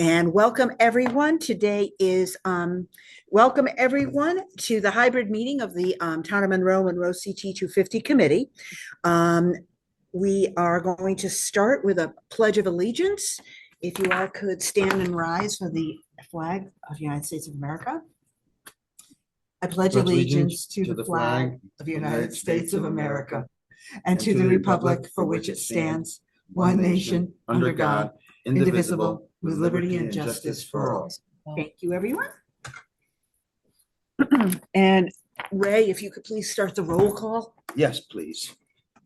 And welcome everyone. Today is welcome everyone to the hybrid meeting of the Town of Monroe CT 250 Committee. We are going to start with a Pledge of Allegiance. If you all could stand and rise for the flag of the United States of America. I pledge allegiance to the flag of the United States of America and to the republic for which it stands, one nation, under God, indivisible, with liberty and justice for all. Thank you, everyone. And Ray, if you could please start the roll call. Yes, please.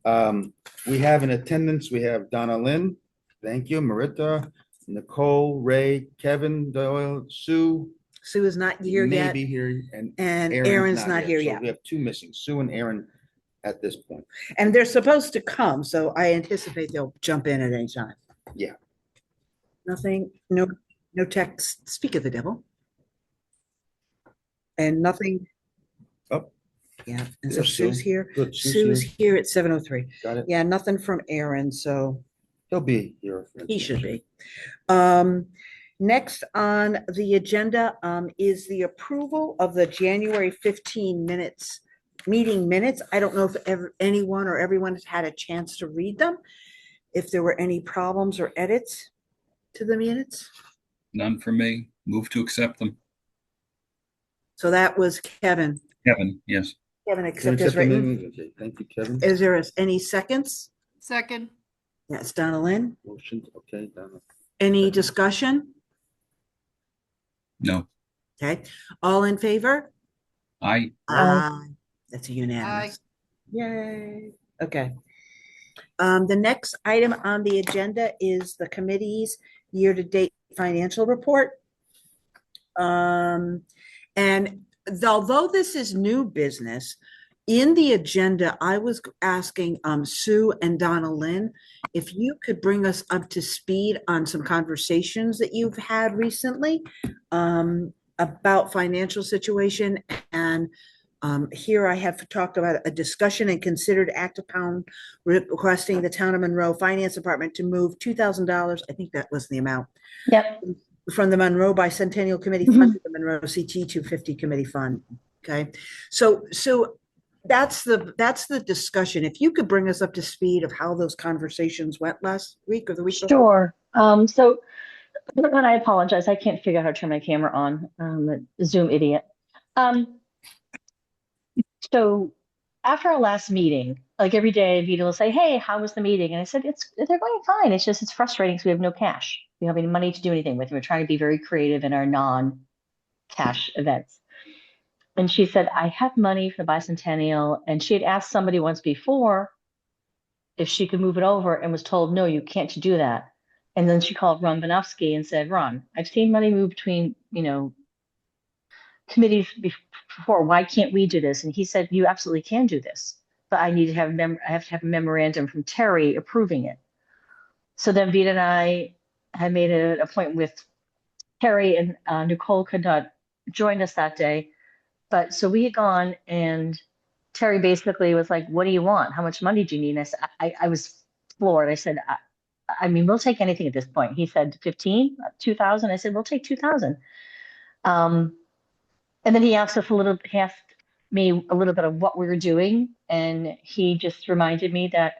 We have in attendance, we have Donna Lynn, thank you, Marita, Nicole, Ray, Kevin, Doyle, Sue. Sue is not here yet. Maybe here, and Aaron's not here so yet. we have two missing, Sue and Aaron at this point. And they're supposed to come, so I anticipate they'll jump in at any time. Yeah. Nothing, no text, speak of the devil. And nothing. Oh. Yeah, and so Sue's here. Good. Sue's here at 7:03. Got it. Yeah, nothing from Aaron, so. He'll be here. He should be. Next on the agenda is the approval of the January 15 meeting minutes. I don't know if anyone or everyone has had a chance to read them. If there were any problems or edits to the minutes. None for me. Move to accept them. So that was Kevin. Kevin, yes. Kevin, accept as written. Okay, thank you, Kevin. Is there any seconds? Second. Yes, Donna Lynn. Motion, okay, Donna. Any discussion? No. Okay, all in favor? Aye. That's a unanimous. Yay. Okay. The next item on the agenda is the committee's year-to-date financial report. And although this is new business, in the agenda, I was asking Sue and Donna Lynn if you could bring us up to speed on some conversations that you've had recently about financial situation. And here I have talked about a discussion and considered act upon requesting the Town of Monroe Finance Department to move $2,000. I think that was the amount. Yep. From the Monroe Bicentennial Committee Fund to the Monroe CT 250 Committee Fund. Okay, so that's the discussion. If you could bring us up to speed of how those conversations went last week or the week before. Sure. So, and I apologize, I can't figure out how to turn my camera on. A Zoom idiot. So after our last meeting, like every day, Vita will say, "Hey, how was the meeting?" And I said, they're going fine. It's just, it's frustrating because we have no cash. We don't have any money to do anything with. We're trying to be very creative in our non-cash events. And she said, "I have money for the bicentennial." And she had asked somebody once before if she could move it over and was told, "No, you can't do that." And then she called Ron Banofsky and said, "Ron, I've seen money move between, committees before. Why can't we do this?" And he said, "You absolutely can do this, but I need to have I have to have a memorandum from Terry approving it." So then Vita and I had made an appointment with Terry, and Nicole could not join us that day. But so we had gone, and Terry basically was like, "What do you want? How much money do you need?" And I said, I was floored. I said, I mean, we'll take anything at this point. He said 15, 2,000. I said, we'll take 2,000. And then he asked me a little bit of what we were doing. And he just reminded me that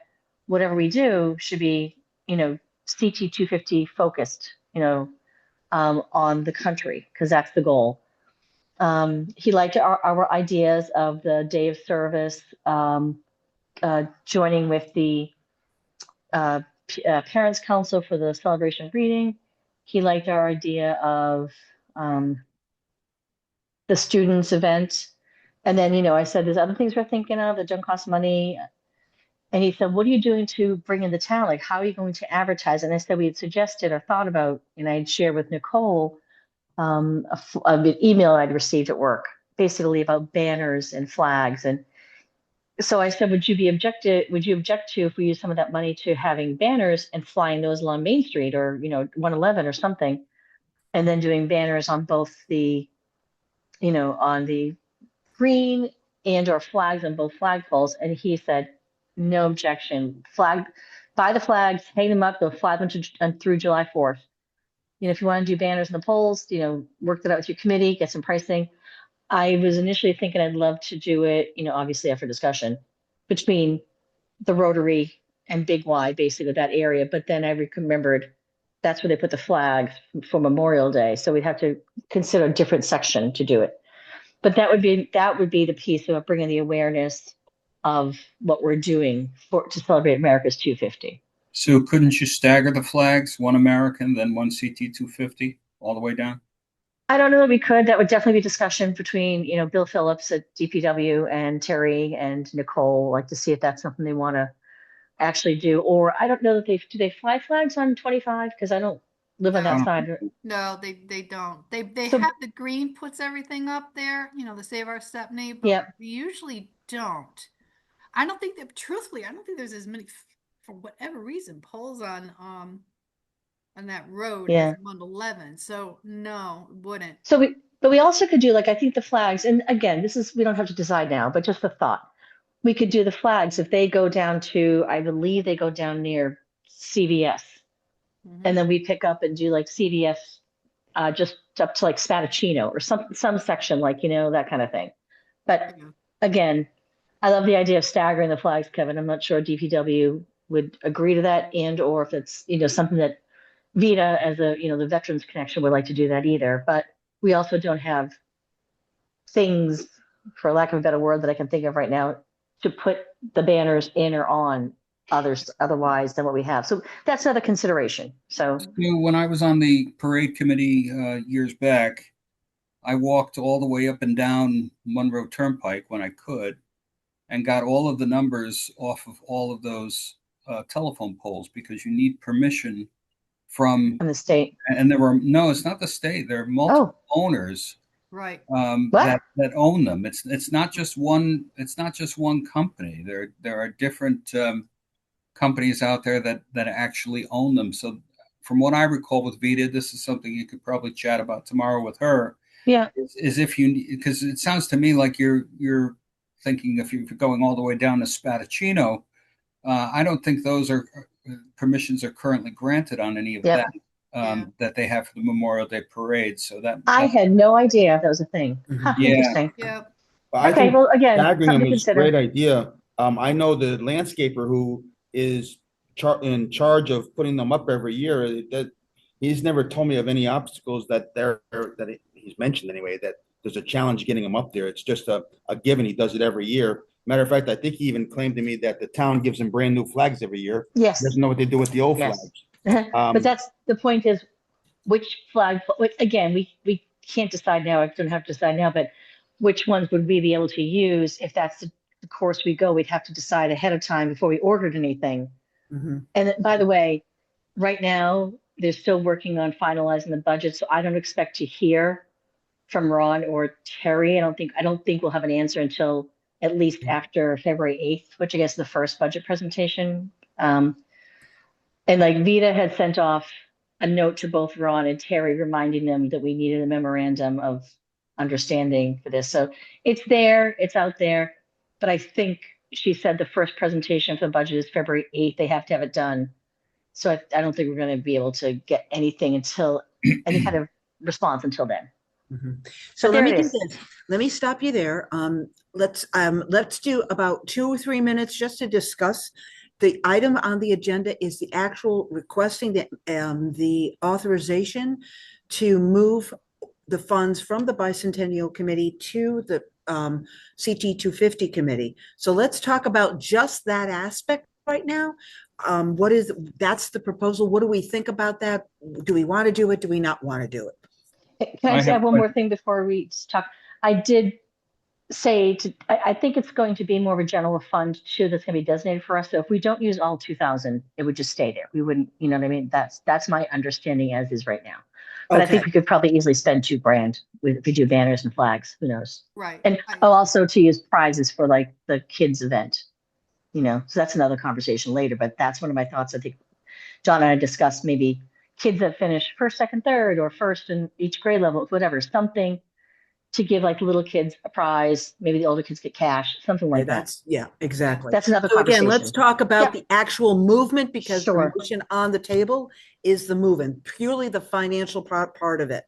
whatever we do should be, CT 250 focused, on the country, because that's the goal. He liked our ideas of the day of service, joining with the Parents Council for the celebration of reading. He liked our idea of the students event. And then, I said, there's other things we're thinking of that don't cost money. And he said, "What are you doing to bring in the town? Like, how are you going to advertise?" And I said, we had suggested or thought about, and I had shared with Nicole an email I'd received at work, basically about banners and flags. And so I said, would you object to if we use some of that money to having banners and flying those along Main Street or, 111 or something, and then doing banners on both the, on the green and or flags on both flagpoles? And he said, no objection. Buy the flags, hang them up, they'll fly them through July 4th. if you want to do banners and the poles, work that out with your committee, get some pricing. I was initially thinking I'd love to do it, obviously after discussion between the Rotary and Big Y, basically that area. But then I remembered that's where they put the flags for Memorial Day. So we'd have to consider a different section to do it. But that would be the piece of bringing the awareness of what we're doing to celebrate America's 250. So couldn't you stagger the flags, one American, then one CT 250, all the way down? I don't know that we could. That would definitely be discussion between, Bill Phillips at DPW and Terry and Nicole, like to see if that's something they want to actually do. Or I don't know that do they fly flags on 25? Because I don't live on that No. side. No, they don't. They So- have the green puts everything up there, the Save Our Stepney, but Yep. we usually don't. I don't think that truthfully, I don't think there's as many for whatever reason poles on that road Yeah. as on 11. So no, it wouldn't. But we also could do I think the flags, and again, we don't have to decide now, but just the thought. We could do the flags if they go down to, I believe they go down near CVS. Mhm. And then we pick up and do CVS just up to Spatachino or some section, that kind of thing. But Yeah. again, I love the idea of staggering the flags, Kevin. I'm not sure DPW would agree to that, and or if it's something that Vita as the Veterans Connection would like to do that either. But we also don't have things, for lack of a better word that I can think of right now, to put the banners in or on otherwise than what we have. So that's another consideration. So When I was on the parade committee years back, I walked all the way up and down Monroe Turnpike when I could and got all of the numbers off of all of those telephone poles because you need permission from in the state. And no, it's not the state. There are multiple owners Right. What? that own them. It's not just one. It's not just one company. There are different companies out there that actually own them. So, from what I recall with Vita, this is something you could probably chat about tomorrow with her. Yeah. Is if you, because it sounds to me like you're thinking if you're going all the way down to Spatachino. I don't think those permissions are currently granted on any of Yep. that. That they have for the Memorial Day parade. So I had no idea that was a thing. Huh, Yeah. Interesting. Yeah. But I Okay, think well, again, staggering something them to is a consider. great idea. I know the landscaper who is in charge of putting them up every year, that he's never told me of any obstacles that he's mentioned anyway, that there's a challenge getting them up there. It's just a given. He does it every year. Matter of fact, I think he even claimed to me that the town gives him brand new flags every year. Yes. He doesn't know what they do with the old Yes. flags. But that's the point is which flag, again, we can't decide now. I don't have to decide now, but which ones would we be able to use if that's the course we go? We'd have to decide ahead of time before we ordered anything. Mhm. And by the way, right now they're still working on finalizing the budget, so I don't expect to hear from Ron or Terry. I don't think we'll have an answer until at least after February 8th, which I guess is the first budget presentation. And Vita had sent off a note to both Ron and Terry reminding them that we needed a memorandum of understanding for this. So it's there, it's out there, but I think she said the first presentation for the budget is February 8th. They have to have it done. So I don't think we're going to be able to get anything until any kind of response until then. Mhm. So But let there me it do is. this. Let me stop you there. Let's do about 2 or 3 minutes just to discuss. The item on the agenda is the actual requesting the authorization to move the funds from the Bicentennial Committee to the CT 250 Committee. So let's talk about just that aspect right now. That's the proposal. What do we think about that? Do we want to do it? Do we not want to do it? Can I I just have add one more thing before we talk? I did say I think it's going to be more of a general fund too that's going to be designated for us. So if we don't use all 2,000, it would just stay there. We wouldn't, you know what I mean? That's my understanding as is right now. But I think we could probably easily spend $2,000 if we do banners and flags. Who knows? Right. And also to use prizes for the kids event. So that's another conversation later. But that's one of my thoughts. I think John and I discussed maybe kids that finish first, second, third, or first in each grade level, whatever, something to give like little kids a prize. Maybe the older kids get cash, something like that. Yeah, exactly. That's another So again, let's conversation. talk about Yeah. the actual movement because the Sure. motion on the table is the movement, purely the financial part of it.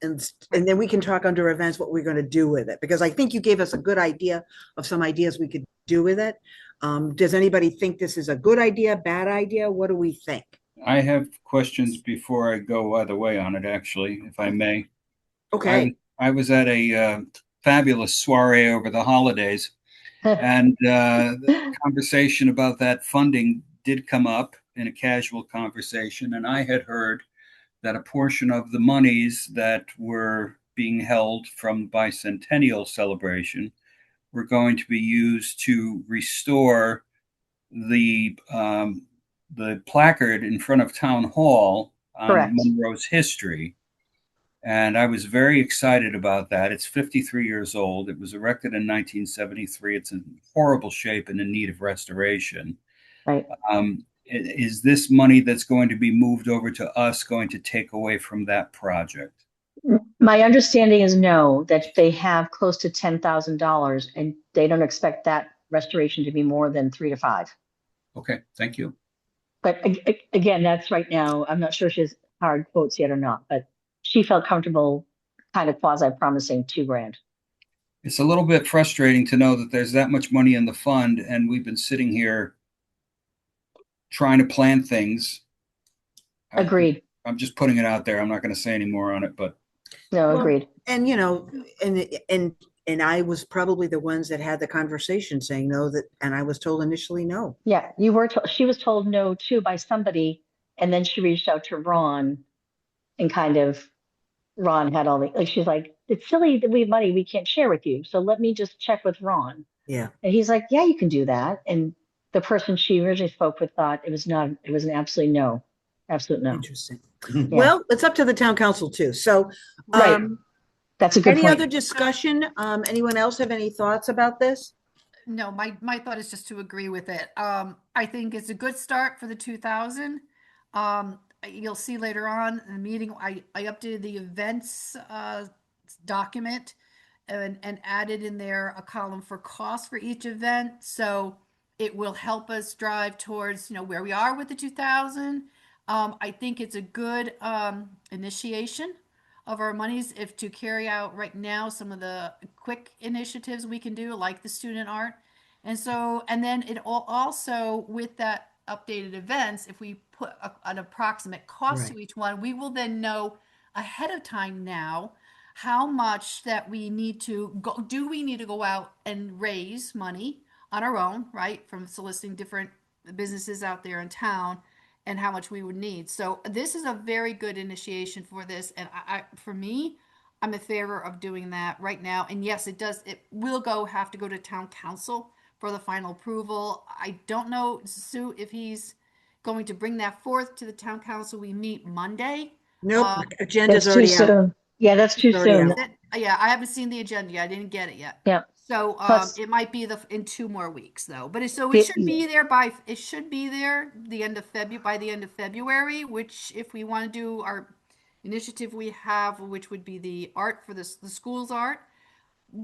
And then we can talk under events what we're going to do with it, because I think you gave us a good idea of some ideas we could do with it. Does anybody think this is a good idea, bad idea? What do we think? I have questions before I go either way on it, actually, if I may. Okay. I was at a fabulous soiree over the holidays, and the conversation about that funding did come up in a casual conversation, and I had heard that a portion of the monies that were being held from the bicentennial celebration were going to be used to restore the placard in front of Town Hall on Correct. Monroe's history. And I was very excited about that. It's 53 years old. It was erected in 1973. It's in horrible shape and in need of restoration. Right. Is this money that's going to be moved over to us going to take away from that project? My understanding is no, that they have close to $10,000 and they don't expect that restoration to be more than 3 to 5. Okay, thank you. But again, that's right now. I'm not sure she has hard quotes yet or not, but she felt comfortable kind of quasi promising $2,000. It's a little bit frustrating to know that there's that much money in the fund and we've been sitting here trying to plan things. Agreed. I'm just putting it out there. I'm not going to say any more on it, but No, Well, agreed. And, you know, and I was probably the ones that had the conversation saying no, and I was told initially no. Yeah, she was told no too by somebody, and then she reached out to Ron and kind of Ron had all the like she's like, it's silly that we have money we can't share with you. So let me just check with Ron. Yeah. And he's like, yeah, you can do that. And the person she originally spoke with thought it was an absolute no. Absolute no. Interesting. Yeah. Well, it's up to the town council too. So, Right. That's a good any point. other discussion? Anyone else have any thoughts about this? No, my thought is just to agree with it. I think it's a good start for the 2000. You'll see later on in the meeting, I updated the events document and added in there a column for cost for each event. So it will help us drive towards, where we are with the 2000. I think it's a good initiation of our monies if to carry out right now some of the quick initiatives we can do, like the student art. And then it also with that updated events, if we put an approximate cost to each one, we will then know ahead of time now how much that we need to go. Do we need to go out and raise money on our own, right, from soliciting different businesses out there in town, and how much we would need? So this is a very good initiation for this, and for me, I'm in favor of doing that right now. And yes, it will have to go to town council for the final approval. I don't know, Sue, if he's going to bring that forth to the town council. We meet Monday. Nope, agenda's That's too already out. soon. Yeah, that's too It's already soon. out. Yeah, I haven't seen the agenda yet. I didn't get it yet. Yeah. So Plus- it might be in 2 more weeks though. But it should be there the end of February, by the end of February, which if we want to do our initiative we have, which would be the art for the school's art,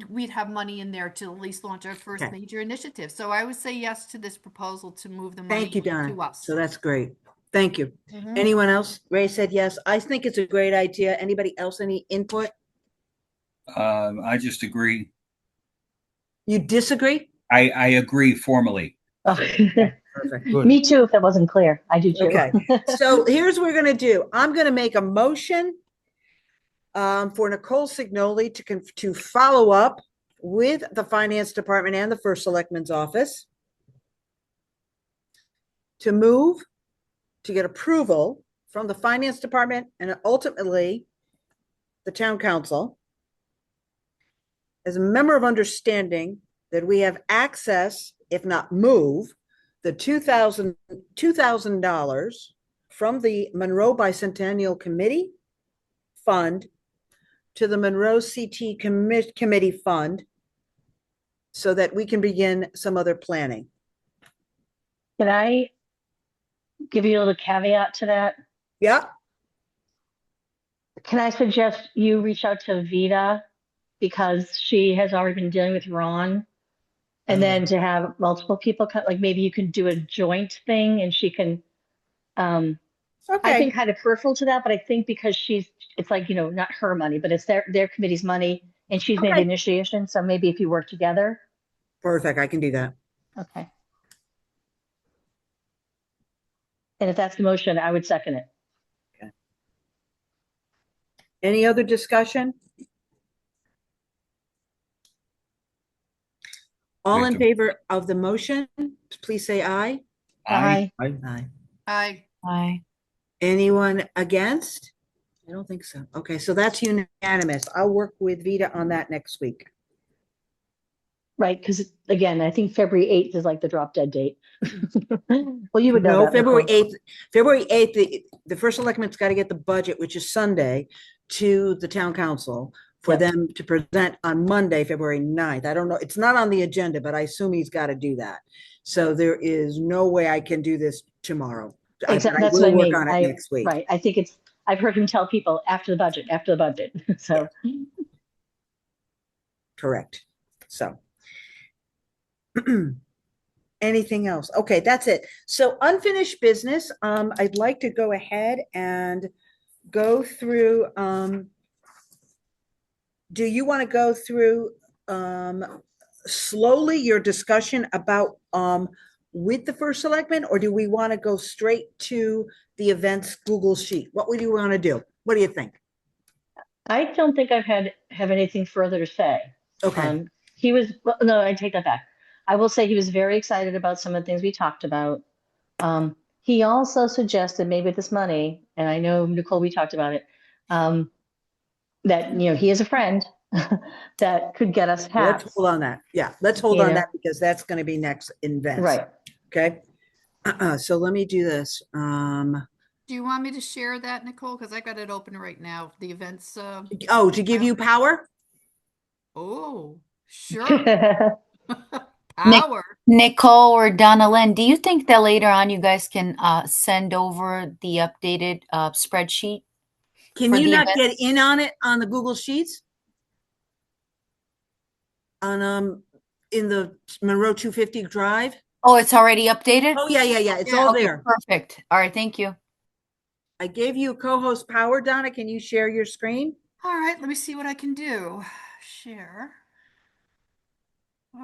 we'd have money in there to at least launch our first Okay. major initiative. So I would say yes to this proposal to move the money Thank you, Donna. to us. So that's great. Thank you. Mhm. Anyone else? Ray said yes. I think it's a great idea. Anybody else, any input? I just agree. You disagree? I agree formally. Oh. Perfect. Good. Me too, if that wasn't clear. I do too. Okay. So here's what we're going to do. I'm going to make a motion for Nicole Signoli to follow up with the finance department and the first selectman's office to move to get approval from the finance department and ultimately the town council as a member of understanding that we have access, if not move, the $2,000 from the Monroe Bicentennial Committee Fund to the Monroe CT Committee Fund so that we can begin some other planning. Can I give you a little caveat to that? Yeah. Can I suggest you reach out to Vita because she has already been dealing with Ron. And then to have multiple people cut, like maybe you can do a joint thing and she can, I've been Okay, kind of peripheral to that, but I think because it's like, not her money, but it's their committee's money and she's made the okay, initiation. So maybe if you work together. perfect. I can do that. Okay. And if that's the motion, I would second it. Any other discussion? All in favor of the motion, please say aye. Aye. Aye. I, Aye. Anyone against? I don't think so. Okay, so that's unanimous. I'll work with Vita on that next week. Right. Because again, I think February 8th is like the drop dead date. Well, you would know No, that, February Nicole. 8th, February 8th, the first selectman's got to get the budget, which is Sunday, to the town council for Yep. them to present on Monday, February 9th. I don't know, it's not on the agenda, but I assume he's got to do that. So there is no way I can do this tomorrow. But Exactly. I That's what I will work mean. on it next week. Right. I think I've heard him tell people after the budget. So Correct. So. Anything else? Okay, that's it. So unfinished business, I'd like to go ahead and go through, do you want to go through, slowly your discussion about, with the first selectman, or do we want to go straight to the events Google Sheet? What would you want to do? What do you think? I don't think have anything further to say. Okay, Well, no, I take that back. I will say he was very excited about some of the things we talked about. He also suggested maybe with this money, and I know Nicole, we talked about it, that he is a friend that could get us let's hats. hold on that. Yeah, let's hold You on know. that because that's going to be next events. Right. Okay. So let me do this. do you want me to share that, Nicole? Because I got it open right now. The events, Oh, to give you power? oh, sure. Nick, Power. Nicole or Donna Lynn, do you think that later on you guys can send over the updated spreadsheet? Can For you the not event? get in on it on the Google Sheets? On, in the Monroe 250 drive? Oh, it's already updated? Oh, yeah, yeah, yeah. It's Yeah. all Okay, there. perfect. All right, thank you. I gave you co-host power, Donna. Can you share your screen? All right, let me see what I can do. Share.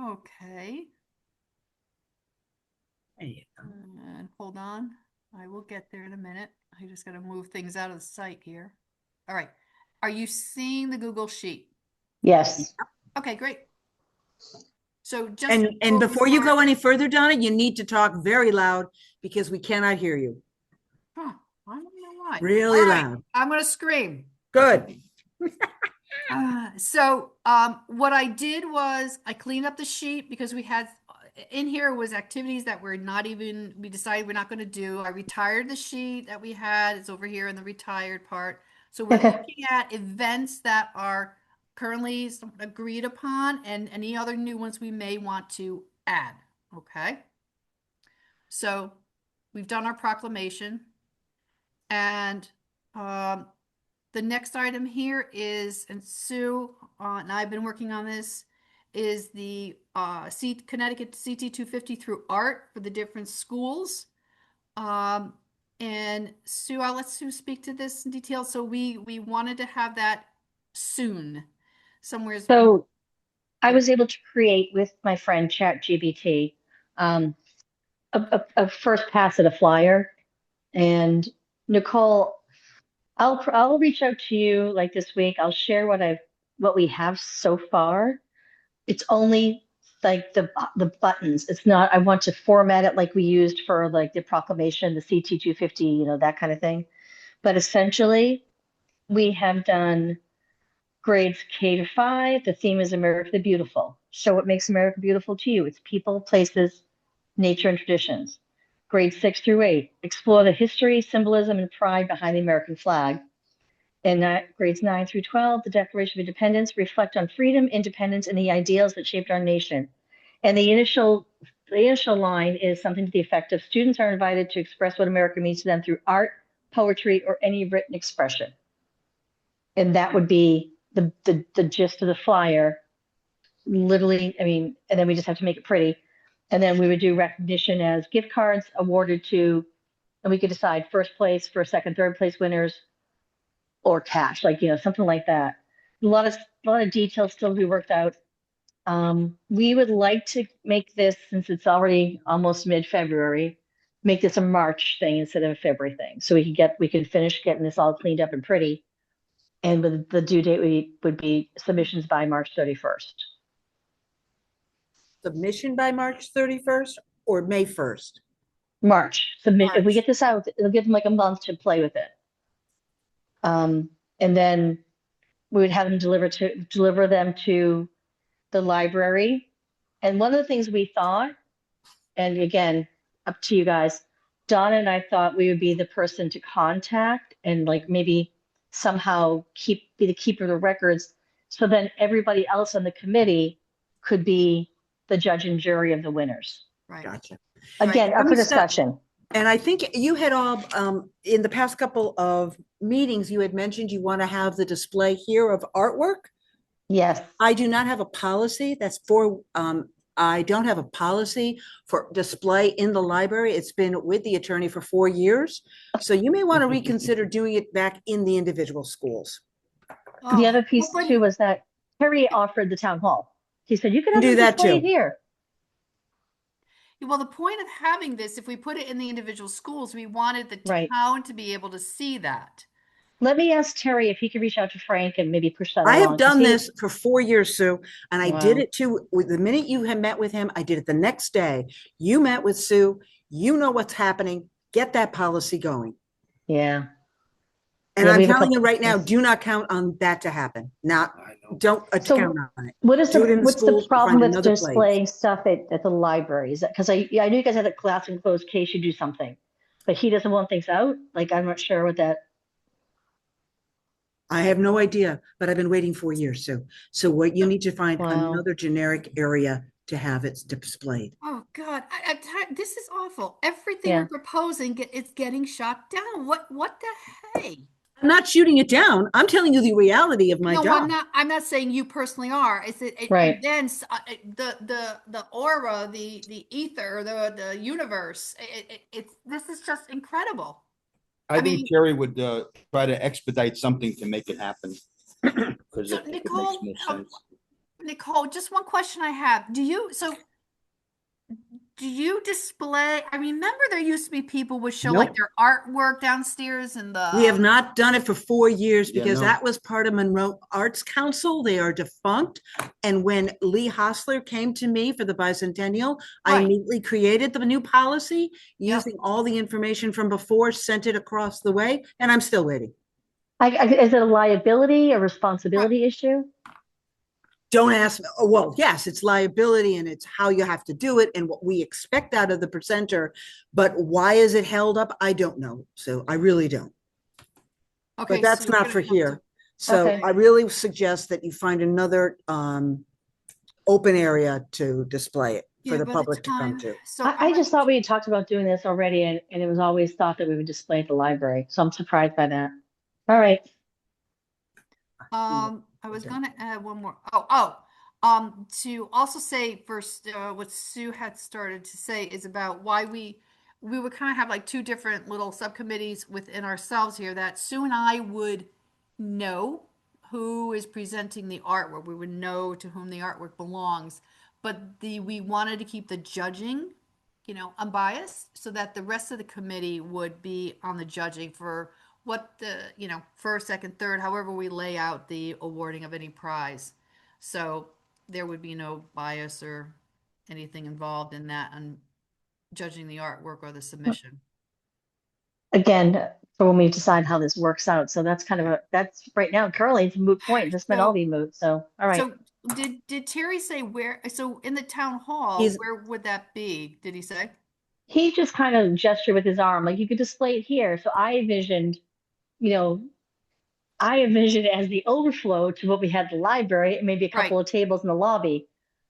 Okay. And hold on. I will get there in a minute. I just got to move things out of the site here. All right. Are you seeing the Google Sheet? Yes. Okay, great. So just And before you go any further, Donna, you need to talk very loud because we cannot hear you. Huh, I don't know why. Really All right, loud. I'm going to scream. Good. So what I did was I cleaned up the sheet because we had in here was activities that were not even, we decided we're not going to do. I retired the sheet that we had. It's over here in the retired part. So we're looking at events that are currently agreed upon and any other new ones we may want to add. Okay. So we've done our proclamation and the next item here is, and Sue and I've been working on this, is the Connecticut CT 250 through art for the different schools. And Sue, I'll let Sue speak to this in detail. So we wanted to have that soon, somewhere. So I was able to create with my friend ChatGPT a first pass at a flyer. And Nicole, I'll reach out to you like this week. I'll share what we have so far. It's only like the buttons. It's not, I want to format it like we used for like the proclamation, the CT 250, that kind of thing. But essentially, we have done grades K to 5. The theme is America the Beautiful. Show what makes America beautiful to you. It's people, places, nature, and traditions. Grades 6 through 8, explore the history, symbolism, and pride behind the American flag. And grades 9 through 12, the Declaration of Independence, reflect on freedom, independence, and the ideals that shaped our nation. And the initial line is something to the effect of students are invited to express what America means to them through art, poetry, or any written expression. And that would be the gist of the flyer, literally, I mean, and then we just have to make it pretty. And then we would do recognition as gift cards awarded to, and we could decide first place, first, second, third place winners, or cash, like, something like that. A lot of details still to be worked out. We would like to make this, since it's already almost mid-February, make this a March thing instead of a February thing. So we could finish getting this all cleaned up and pretty. And with the due date would be submissions by March 31st. Submission by March 31st or May 1st? March submit. If we March. get this out, it'll give them like a month to play with it. And then we would have them deliver them to the library. And one of the things we thought, and again, up to you guys, Donna and I thought we would be the person to contact and like maybe somehow be the keeper of the records. So then everybody else on the committee could be the judge and jury of the winners. Right. Gotcha. Again, Right. up for discussion. And I think you had all, in the past couple of meetings, you had mentioned you want to have the display here of artwork. Yes. I do not have a policy I don't have a policy for display in the library. It's been with the attorney for 4 years. So you may want to reconsider doing it back in the individual schools. The other piece Well, too was that Terry offered the town hall. He said, you can have Do it that displayed too. here. Well, the point of having this, if we put it in the individual schools, we wanted the Right. town to be able to see that. Let me ask Terry if he could reach out to Frank and maybe push that I along. have 'cause done he- this for 4 years, Sue, and I did Wow. it too. With the minute you had met with him, I did it the next day. You met with Sue, you know what's happening, get that policy going. Yeah. And Yeah, I'm we have a telling you couple right now, things. do not count on that to happen. I know. Don't So count on it. What is Do it in the what's the schools, problem find with another place. displaying stuff at the library? Is that because I knew you guys had a class and closed case, you do something, but he doesn't want things out? Like, I'm not sure what that. I have no idea, but I've been waiting 4 years, Sue. So what you need to find Wow. another generic area to have it displayed. Oh God, this is awful. Everything Yeah. we're proposing, it's getting shot down. What the hey? I'm not shooting it down. I'm telling you the reality of my No, job. I'm not saying you personally are. It's Right. events, the aura, the ether, the universe. This is just incredible. I I think mean- Jerry would try to expedite something to make it happen. Because So, it makes Nicole, no sense. Nicole, just one question I have. Do you display? I remember there used to be people would show like Nope. their artwork downstairs in the. We have not done it for 4 years Yeah, because no. that was part of Monroe Arts Council. They are defunct. And when Lee Hostler came to me for the bicentennial, I Right. immediately created the new policy Yep. using all the information from before, sent it across the way, and I'm still waiting. Is it a liability, a responsibility issue? Don't ask me. Oh, well, yes, it's liability and it's how you have to do it and what we expect out of the presenter. But why is it held up? I don't know. So I really don't. Okay, But that's so you're not gonna for have to- here. So Okay. I really suggest that you find another open area to display it for Yeah, the by public to come time- to. So I just thought we had talked about doing this already, and it was always thought that we would display at the library. So I'm surprised by that. All right. I was Okay. gonna add one more. To also say first, what Sue had started to say is about why we would kind of have like two different little subcommittees within ourselves here. That Sue and I would know who is presenting the artwork. We would know to whom the artwork belongs, but we wanted to keep the judging, unbiased, so that the rest of the committee would be on the judging for what the, first, second, third, however we lay out the awarding of any prize. So there would be no bias or anything involved in that and judging the artwork or the submission. Again, for when we decide how this works out. So that's that's right now currently it's a moot point. This might all be moot. So, all right. So did Terry say where, so in the town hall, He's- where would that be? Did he say? He just kind of gestured with his arm, like you could display it here. So I envisioned it as the overflow to what we had at the library, and maybe a couple of tables in the lobby.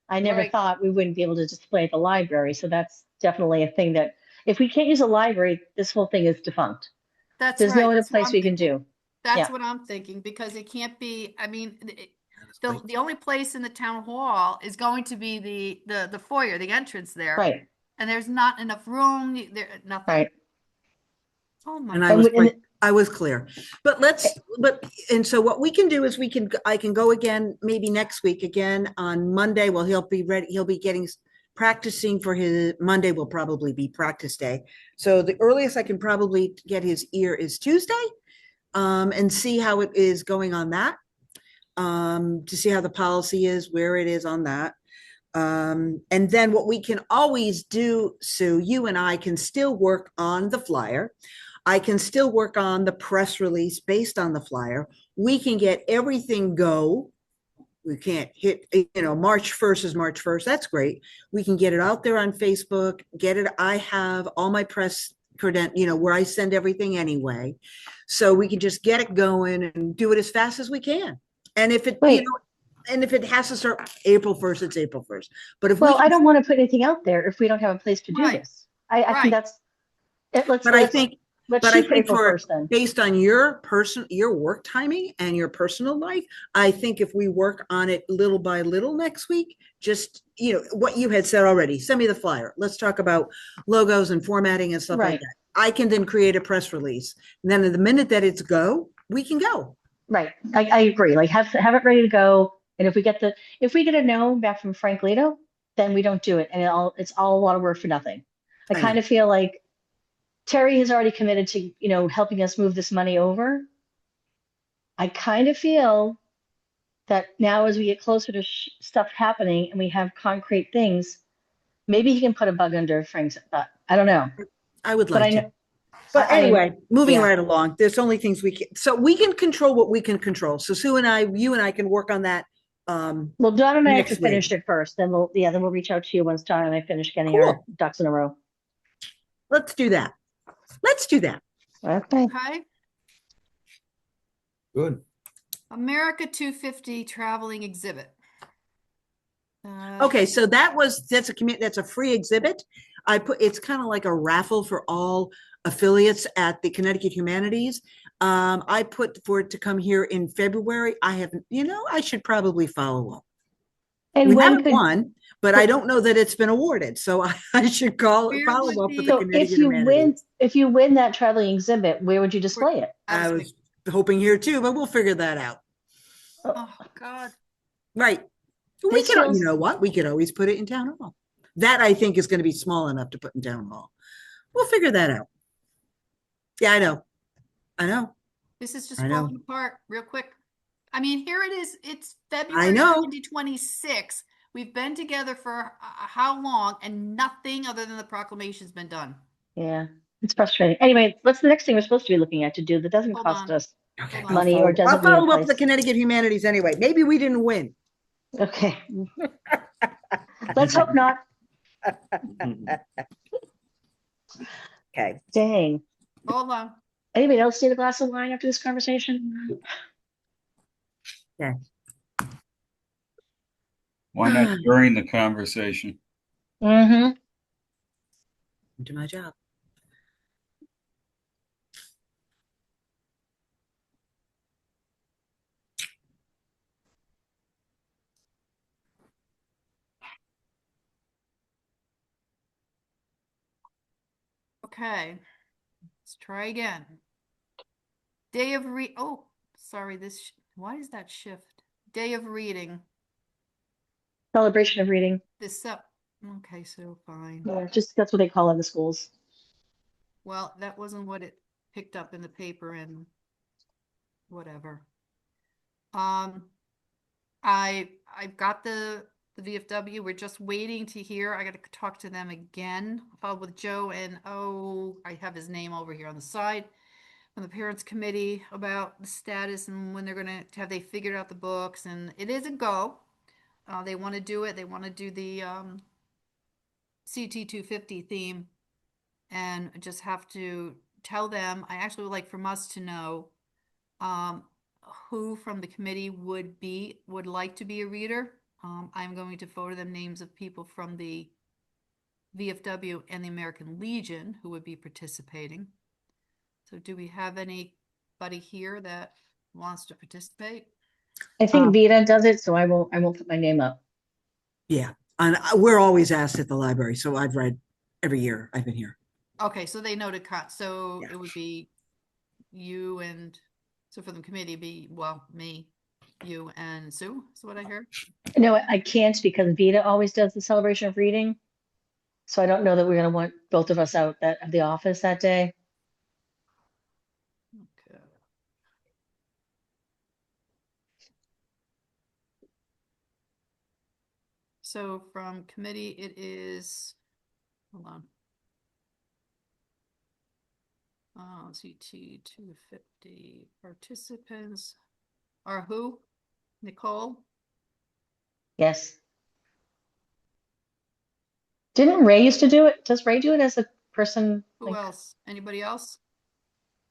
I never Right. thought we wouldn't be able to display at the library. So that's definitely a thing that if we can't use a library, this whole thing is defunct. That's There's right. no other That's what place I'm we can thinking. do. That's Yeah. what I'm thinking, because it can't be, I mean, the only place in the town hall is going to be the foyer, the entrance there. Right, And there's not enough room, there, nothing. right. Oh my. And God. I was clear, and so what we can do is I can go again, maybe next week again on Monday. Well, he'll be ready. He'll be practicing for his Monday will probably be practice day. So the earliest I can probably get his ear is Tuesday, and see how it is going on that, to see how the policy is, where it is on that. And then what we can always do, Sue, you and I can still work on the flyer. I can still work on the press release based on the flyer. We can get everything go. We can't hit, March 1st is March 1st. That's great. We can get it out there on Facebook, get it. I have all my press where I send everything anyway. So we can just get it going and do it as fast as we can. And if it, Wait. and if it has to start April 1st, it's April 1st. But if Well, we can, I don't want to put anything out there if we don't have a place to do Right. this. I Right. think that's it. but I think let's But I shoot for think April 1st then. based on your work timing and your personal life, I think if we work on it little by little next week, just, what you had said already, send me the flyer. Let's talk about logos and formatting and stuff like Right. that. I can then create a press release. And then the minute that it's go, we can go. Right. I agree. Like have it ready to go. And if we get a no back from Frank Leto, then we don't do it. And it's all a lot of work for nothing. I I kind know. of feel like Terry has already committed to, helping us move this money over. I kind of feel that now as we get closer to stuff happening and we have concrete things, maybe he can put a bug under Frank's butt. I don't know. I would But like I to. know. But I mean, anyway, moving yeah. right along, there's only things so we can control what we can control. So you and I can work on that. Well, Don and I have to Next week. finish it first. Then we'll reach out to you once Don and I finish getting our Cool. ducks in a row. Let's do that. Okay. Okay. Good. America 250 traveling exhibit. Okay, so that's a free exhibit. It's kind of like a raffle for all affiliates at the Connecticut Humanities. I put for it to come here in February. I haven't, I should probably follow up. And We when haven't could won, but I don't know that it's been awarded. So I should follow Where up would with the so Connecticut Humanities. if you win that traveling exhibit, where would you display it? I was hoping here too, but we'll figure that out. Oh God. Right. We This can, feels- you know what? We could always put it in town hall. That I think is going to be small enough to put in town hall. We'll figure that out. Yeah, I know. This is just I know. falling apart real quick. I mean, here it is. It's February I know. 2026. We've been together for how long, and nothing other than the proclamation's been done. Yeah, it's frustrating. Anyway, what's the next thing we're supposed to be looking at to do that doesn't Hold cost on. us Okay, Hold on. money or I'll doesn't need a follow up with the place? Connecticut Humanities anyway. Maybe we didn't win. Okay. Let's hope not. Okay. Dang. Hold on. Anybody else need a glass of wine after this conversation? Okay. Why not during the conversation? Mm-hmm. Do my job. Okay. Let's try again. Day of oh, sorry, why is that shift? Day of reading. Celebration of reading. Okay, so fine. Yeah, just that's what they call it in the schools. Well, that wasn't what it picked up in the paper and whatever. I've got the VFW. We're just waiting to hear. I got to talk to them again. I followed with Joe and I have his name over here on the side from the parents committee about the status and when they're going to have they figured out the books, and it is a go. They want to do it. They want to do the CT 250 theme, and just have to tell them. I actually would like from us to know who from the committee would like to be a reader. I'm going to forward them names of people from the VFW and the American Legion who would be participating. So do we have any anybody here that wants to participate? I think Vita does it, so I won't put my name up. Yeah, and we're always asked at the library, so I've read every year I've been here. Okay, so they know to cut, so Yeah. it would be you and, so for the committee, it'd be, well, me, you and Sue, is what I heard? No, I can't because Vita always does the celebration of reading. So I don't know that we're gonna want both of us out of the office that day. Okay. So from committee, it is, hold on. CT 250 participants are who? Nicole? Yes. Didn't Ray used to do it? Does Ray do it as a person? Who Like, else? Anybody else?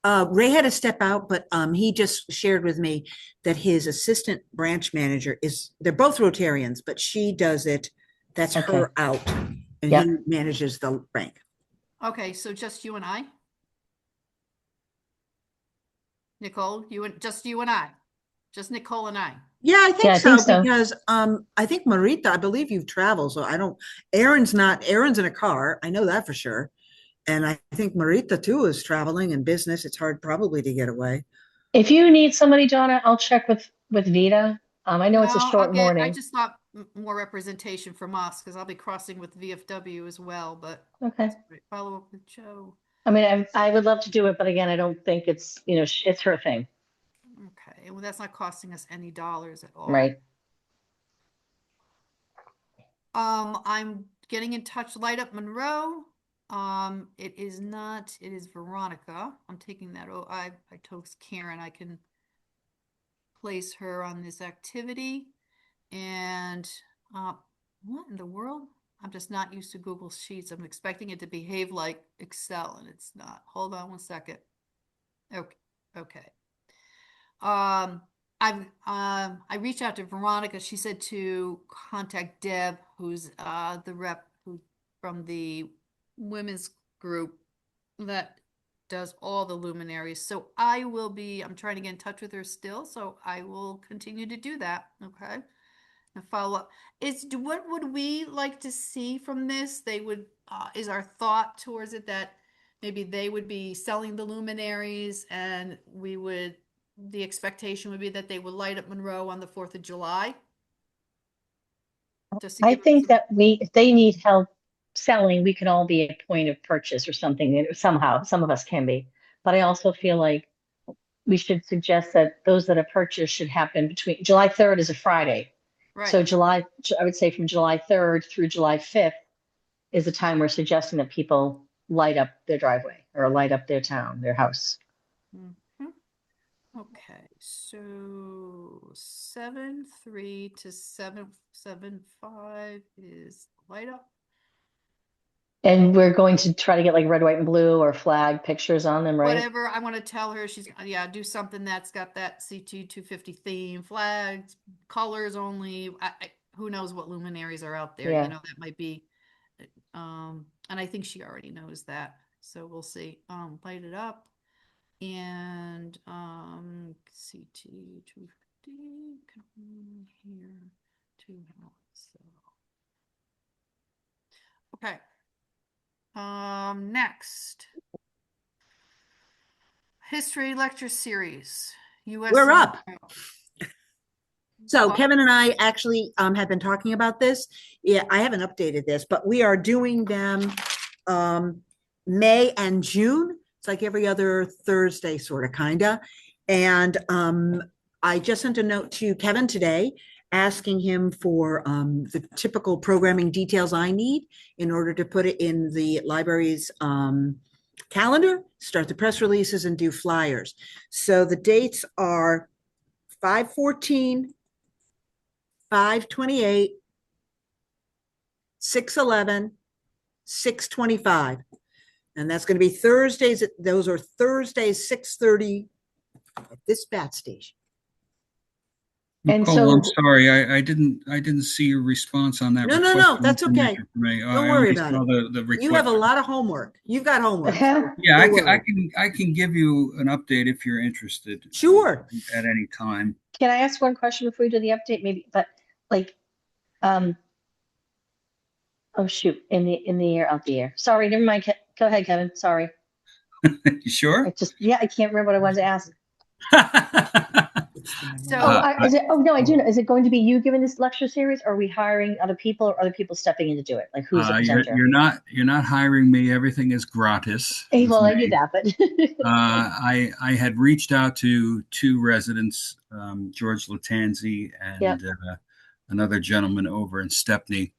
Ray had to step out, but he just shared with me that his assistant branch manager they're both Rotarians, but she does it. That's Okay. her out, and Yep. he manages the rank. Okay, so just you and I? Nicole, just you and I? Just Nicole and I? Yeah, I think Yeah, I so, think so. because I think Marita, I believe you've traveled, so I don't. Aaron's in a car. I know that for sure. And I think Marita too is traveling in business. It's hard probably to get away. If you need somebody, Donna, I'll check with Vita. I know it's a No, short I morning. just thought more representation from us, because I'll be crossing with VFW as well, but Okay. follow up with Joe. I mean, I would love to do it, but again, I don't think it's, it's her thing, Okay, well, that's not costing us any dollars at all. right? I'm getting in touch, Light Up Monroe. It is not, it is Veronica. I'm taking that. Oh, I told Karen I can place her on this activity. And what in the world? I'm just not used to Google Sheets. I'm expecting it to behave like Excel, and it's not. Hold on one second. Okay. Okay. I reached out to Veronica. She said to contact Deb, who's the rep from the women's group that does all the luminaries. So I'm trying to get in touch with her still, so I will continue to do that. Okay. And follow up. What would we like to see from this? Is our thought towards it that maybe they would be selling the luminaries, and the expectation would be that they would light up Monroe on the 4th of July? Just to I give us think some, that if they need help selling, we can all be a point of purchase or something somehow. Some of us can be, but I also feel like we should suggest that those that have purchased should happen between July 3rd is a Friday. So right. I would say from July 3rd through July 5th is the time we're suggesting that people light up their driveway or light up their town, their house. Mhm. Okay, so 7/3 to 7/5 is light up. And we're going to try to get like red, white, and blue or flag pictures on them, right? Whatever, I want to tell her do something that's got that CT 250 theme, flags, colors only. Who knows what luminaries are out there? Yeah. That might be. And I think she already knows that. So we'll see. Light it up. And CT 250, come here to house. Okay. Next. History lecture series. US. We're up. So Well, Kevin and I actually have been talking about this. Yeah, I haven't updated this, but we are doing them May and June. It's like every other Thursday, sort of, kind of. And I just sent a note to Kevin today asking him for the typical programming details I need in order to put it in the library's calendar, start the press releases, and do flyers. So the dates are 5/14, 5/28, 6/11, 6/25. And that's going to be Thursdays. Those are Thursdays, 6:30 at this bat station. And Nicole, I'm so, sorry, I didn't see your response on that No, request. no, no, for that's okay. information from me. Don't I worry only about saw it. the You have request. a lot of homework. You've got homework. So Yeah, don't worry. I can give you an update if you're interested. Sure. At any time. can I ask one question before we do the update? Maybe, but like, um, oh shoot, in the air, out the air. Sorry, never mind. Go ahead, Kevin. Sorry. You sure? Yeah, I can't remember what I wanted to ask. So Is it? Oh no, I do know. Is it going to be you giving this lecture series, or are we hiring other people, or other people stepping in to do it? Like, who's the presenter? you're not hiring me. Everything is gratis. Hey, with well, I knew me. that, but I had reached out to two residents, George Latanzi yeah. and another gentleman over in Stepney,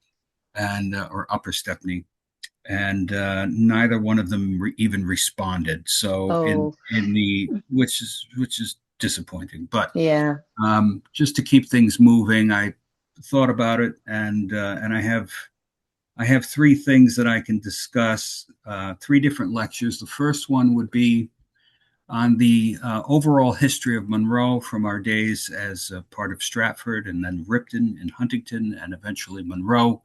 and or Upper Stepney, and neither one of them even responded. So Oh, in the which is disappointing, but yeah. just to keep things moving, I thought about it, and I have three things that I can discuss. Three different lectures. The first one would be on the overall history of Monroe from our days as part of Stratford, and then Ripton and Huntington, and eventually Monroe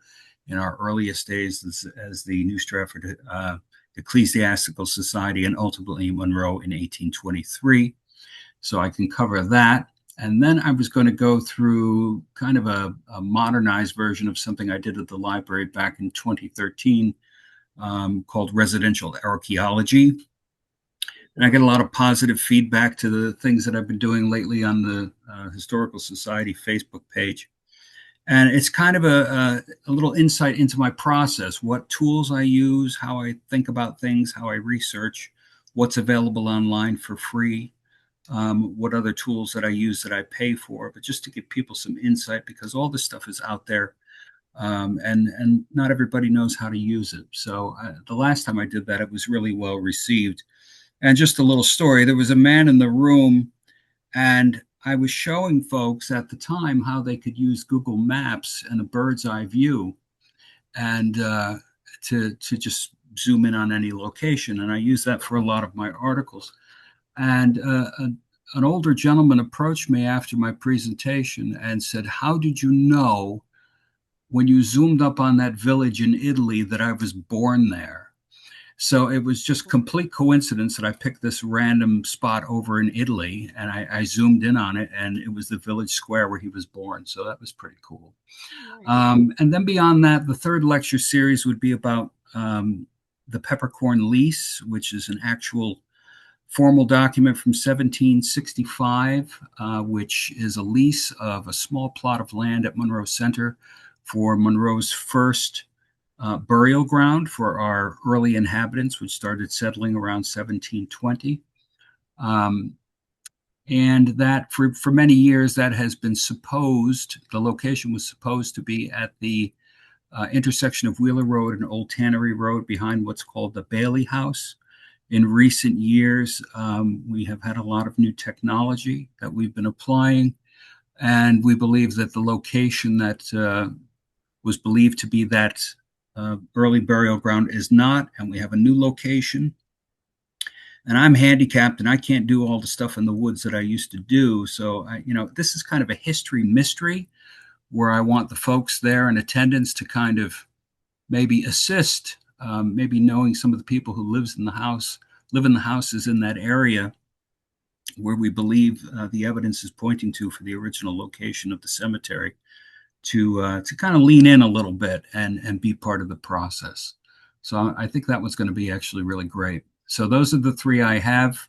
in our earliest days as the New Stratford Ecclesiastical Society, and ultimately Monroe in 1823. So I can cover that. And then I was going to go through kind of a modernized version of something I did at the library back in 2013 called Residential Archaeology. And I get a lot of positive feedback to the things that I've been doing lately on the Historical Society Facebook page. And it's kind of a little insight into my process, what tools I use, how I think about things, how I research, what's available online for free, what other tools that I use that I pay for, but just to give people some insight, because all this stuff is out there, and not everybody knows how to use it. So the last time I did that, it was really well received. And just a little story: there was a man in the room, and I was showing folks at the time how they could use Google Maps and a bird's eye view, and to just zoom in on any location. And I use that for a lot of my articles. And an older gentleman approached me after my presentation and said, "How did you know when you zoomed up on that village in Italy that I was born there?" So it was just complete coincidence that I picked this random spot over in Italy, and I zoomed in on it, and it was the village square where he was born. So that was pretty cool. And then beyond that, the third lecture series would be about the Peppercorn Lease, which is an actual formal document from 1765, which is a lease of a small plot of land at Monroe Center for Monroe's first burial ground for our early inhabitants, which started settling around 1720. And that for many years, that has been supposed, the location was supposed to be at the intersection of Wheeler Road and Old Tannery Road behind what's called the Bailey House. In recent years, we have had a lot of new technology that we've been applying, and we believe that the location that was believed to be that early burial ground is not, and we have a new location. And I'm handicapped, and I can't do all the stuff in the woods that I used to do. So, this is kind of a history mystery where I want the folks there in attendance to kind of maybe assist, maybe knowing some of the people who live in the houses in that area where we believe the evidence is pointing to for the original location of the cemetery, to kind of lean in a little bit and be part of the process. So I think that was going to be actually really great. So those are the three I have.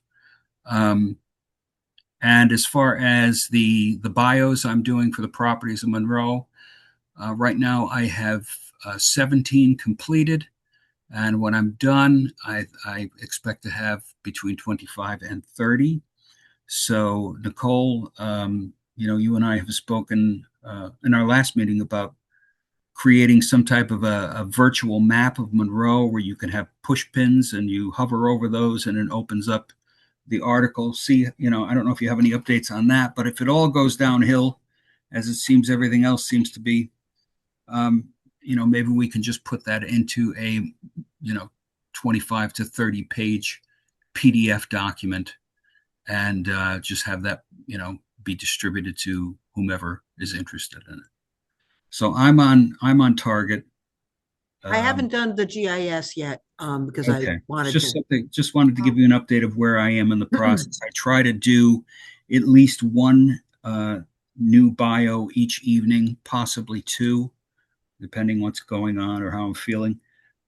And as far as the bios I'm doing for the properties in Monroe, right now I have 17 completed. And when I'm done, I expect to have between 25 and 30. So Nicole, you and I have spoken in our last meeting about creating some type of a virtual map of Monroe where you can have push pins and you hover over those and it opens up the article. See, I don't know if you have any updates on that, but if it all goes downhill, as it seems everything else seems to be, maybe we can just put that into a, 25 to 30 page PDF document and just have that, be distributed to whomever is interested in it. So I'm on target. I haven't done the GIS yet, because I Okay. It's wanted just to. something, just wanted to give you an update of where I am in the process. I try to do at least one new bio each evening, possibly two, depending what's going on or how I'm feeling.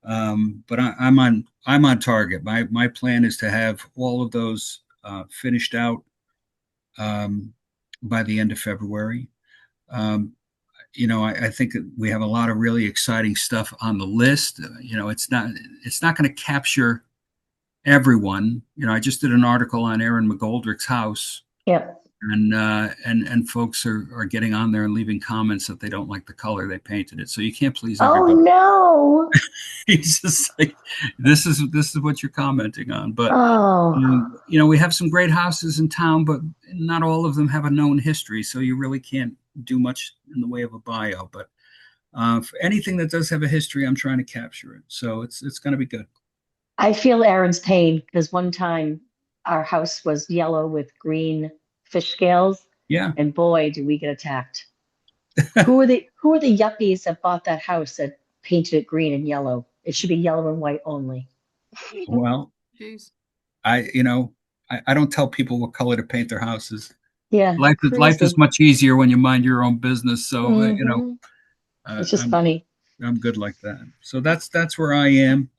But I'm on target. My plan is to have all of those finished out by the end of February. Um, I think that we have a lot of really exciting stuff on the list. It's not going to capture everyone. I just did an article on Aaron McGoldrick's house, Yep. and folks are getting on there and leaving comments that they don't like the color they painted it. So you can't please Oh everybody. no. He's just like, this is what you're commenting on. But Oh, we have some great houses in town, but not all of them have a known history. So you really can't do much in the way of a bio. But for anything that does have a history, I'm trying to capture it. So it's going to be good. I feel Aaron's pain because one time our house was yellow with green fish scales, Yeah. and boy, did we get attacked. Who are the yuppies that bought that house that painted it green and yellow? It should be yellow and white only. Well, Jeez. I don't tell people what color to paint their houses. Yeah, Life is crazy. much easier when you mind your own business. So Mhm. It's just funny. I'm good like that. So that's where I am.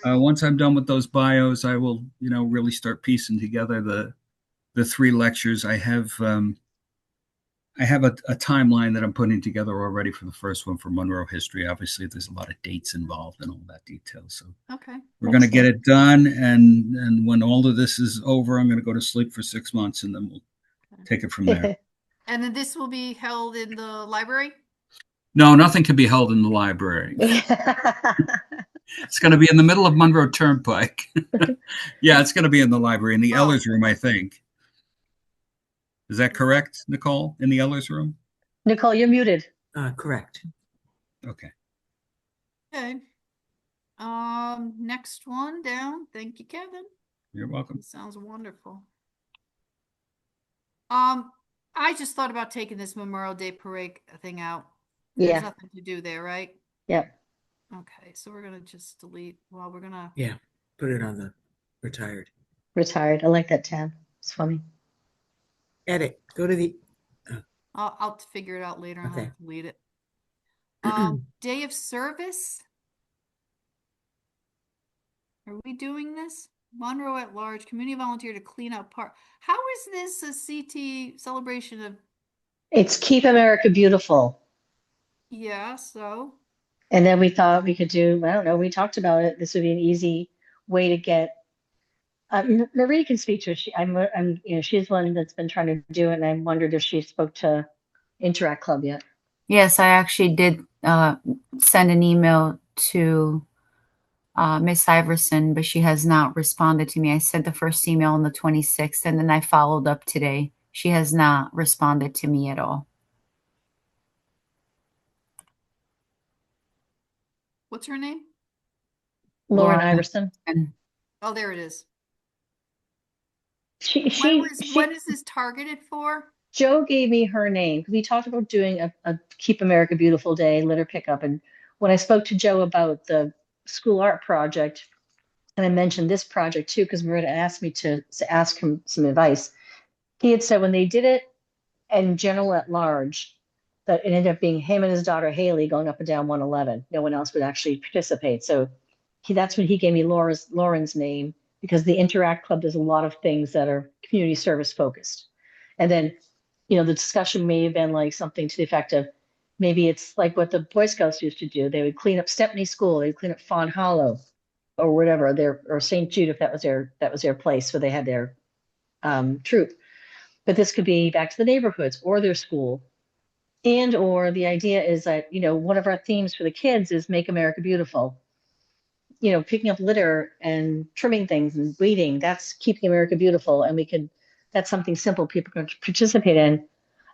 Once I'm done with those bios, I will really start piecing together the three lectures. I have a timeline that I'm putting together already for the first one for Monroe history. Obviously, there's a lot of dates involved and all that detail. So Okay. we're going to get Excellent. it done, and when all of this is over, I'm going to go to sleep for 6 months, and then we'll take it from there. And then this will be held in the library? No, nothing can be held in the library. It's going to be in the middle of Monroe Turnpike. Yeah, it's going to be in the library, in the Ellers room, I think. Is that correct, Nicole? In the Ellers room? Nicole, you're muted. Correct. Okay. Okay. Next one down. Thank you, Kevin. You're welcome. Sounds wonderful. I just thought about taking this Memorial Day parade thing out. There's Yeah. nothing to do there, right? Yep. Okay, so we're gonna just delete. Well, we're gonna. Yeah, put it on the retired. Retired. I like that tab. It's funny. Edit, go to the, I'll figure it out later. Okay. I'll delete it. Day of service. Are we doing this? Monroe at large, community volunteer to clean up park. How is this a CT celebration of? It's Keep America Beautiful. Yeah, so. And then we thought we could do, I don't know, we talked about it. This would be an easy way to get. Marie can speak to it. She's one that's been trying to do it, and I wondered if she spoke to Interact Club yet. Yes, I actually did send an email to Miss Iverson, but she has not responded to me. I sent the first email on the 26th, and then I followed up today. She has not responded to me at all. What's her name? Lauren Iverson. Oh, there it is. When is this targeted for? Joe gave me her name. We talked about doing a Keep America Beautiful Day litter pickup. And when I spoke to Joe about the school art project, and I mentioned this project too, because Marita asked me to ask him some advice, he had said when they did it in general at large, that it ended up being him and his daughter Haley going up and down 111. No one else would actually participate. So that's when he gave me Lauren's name, because the Interact Club does a lot of things that are community service focused. And then, the discussion may have been like something to the effect of, maybe it's like what the Boy Scouts used to do. They would clean up Stepney School, they'd clean up Fawn Hollow, or whatever, or St. Jude, if that was their place where they had their troop. But this could be back to the neighborhoods or their school. Or the idea is that, one of our themes for the kids is Make America Beautiful. Picking up litter and trimming things and weeding, that's keeping America beautiful. And that's something simple people can participate in.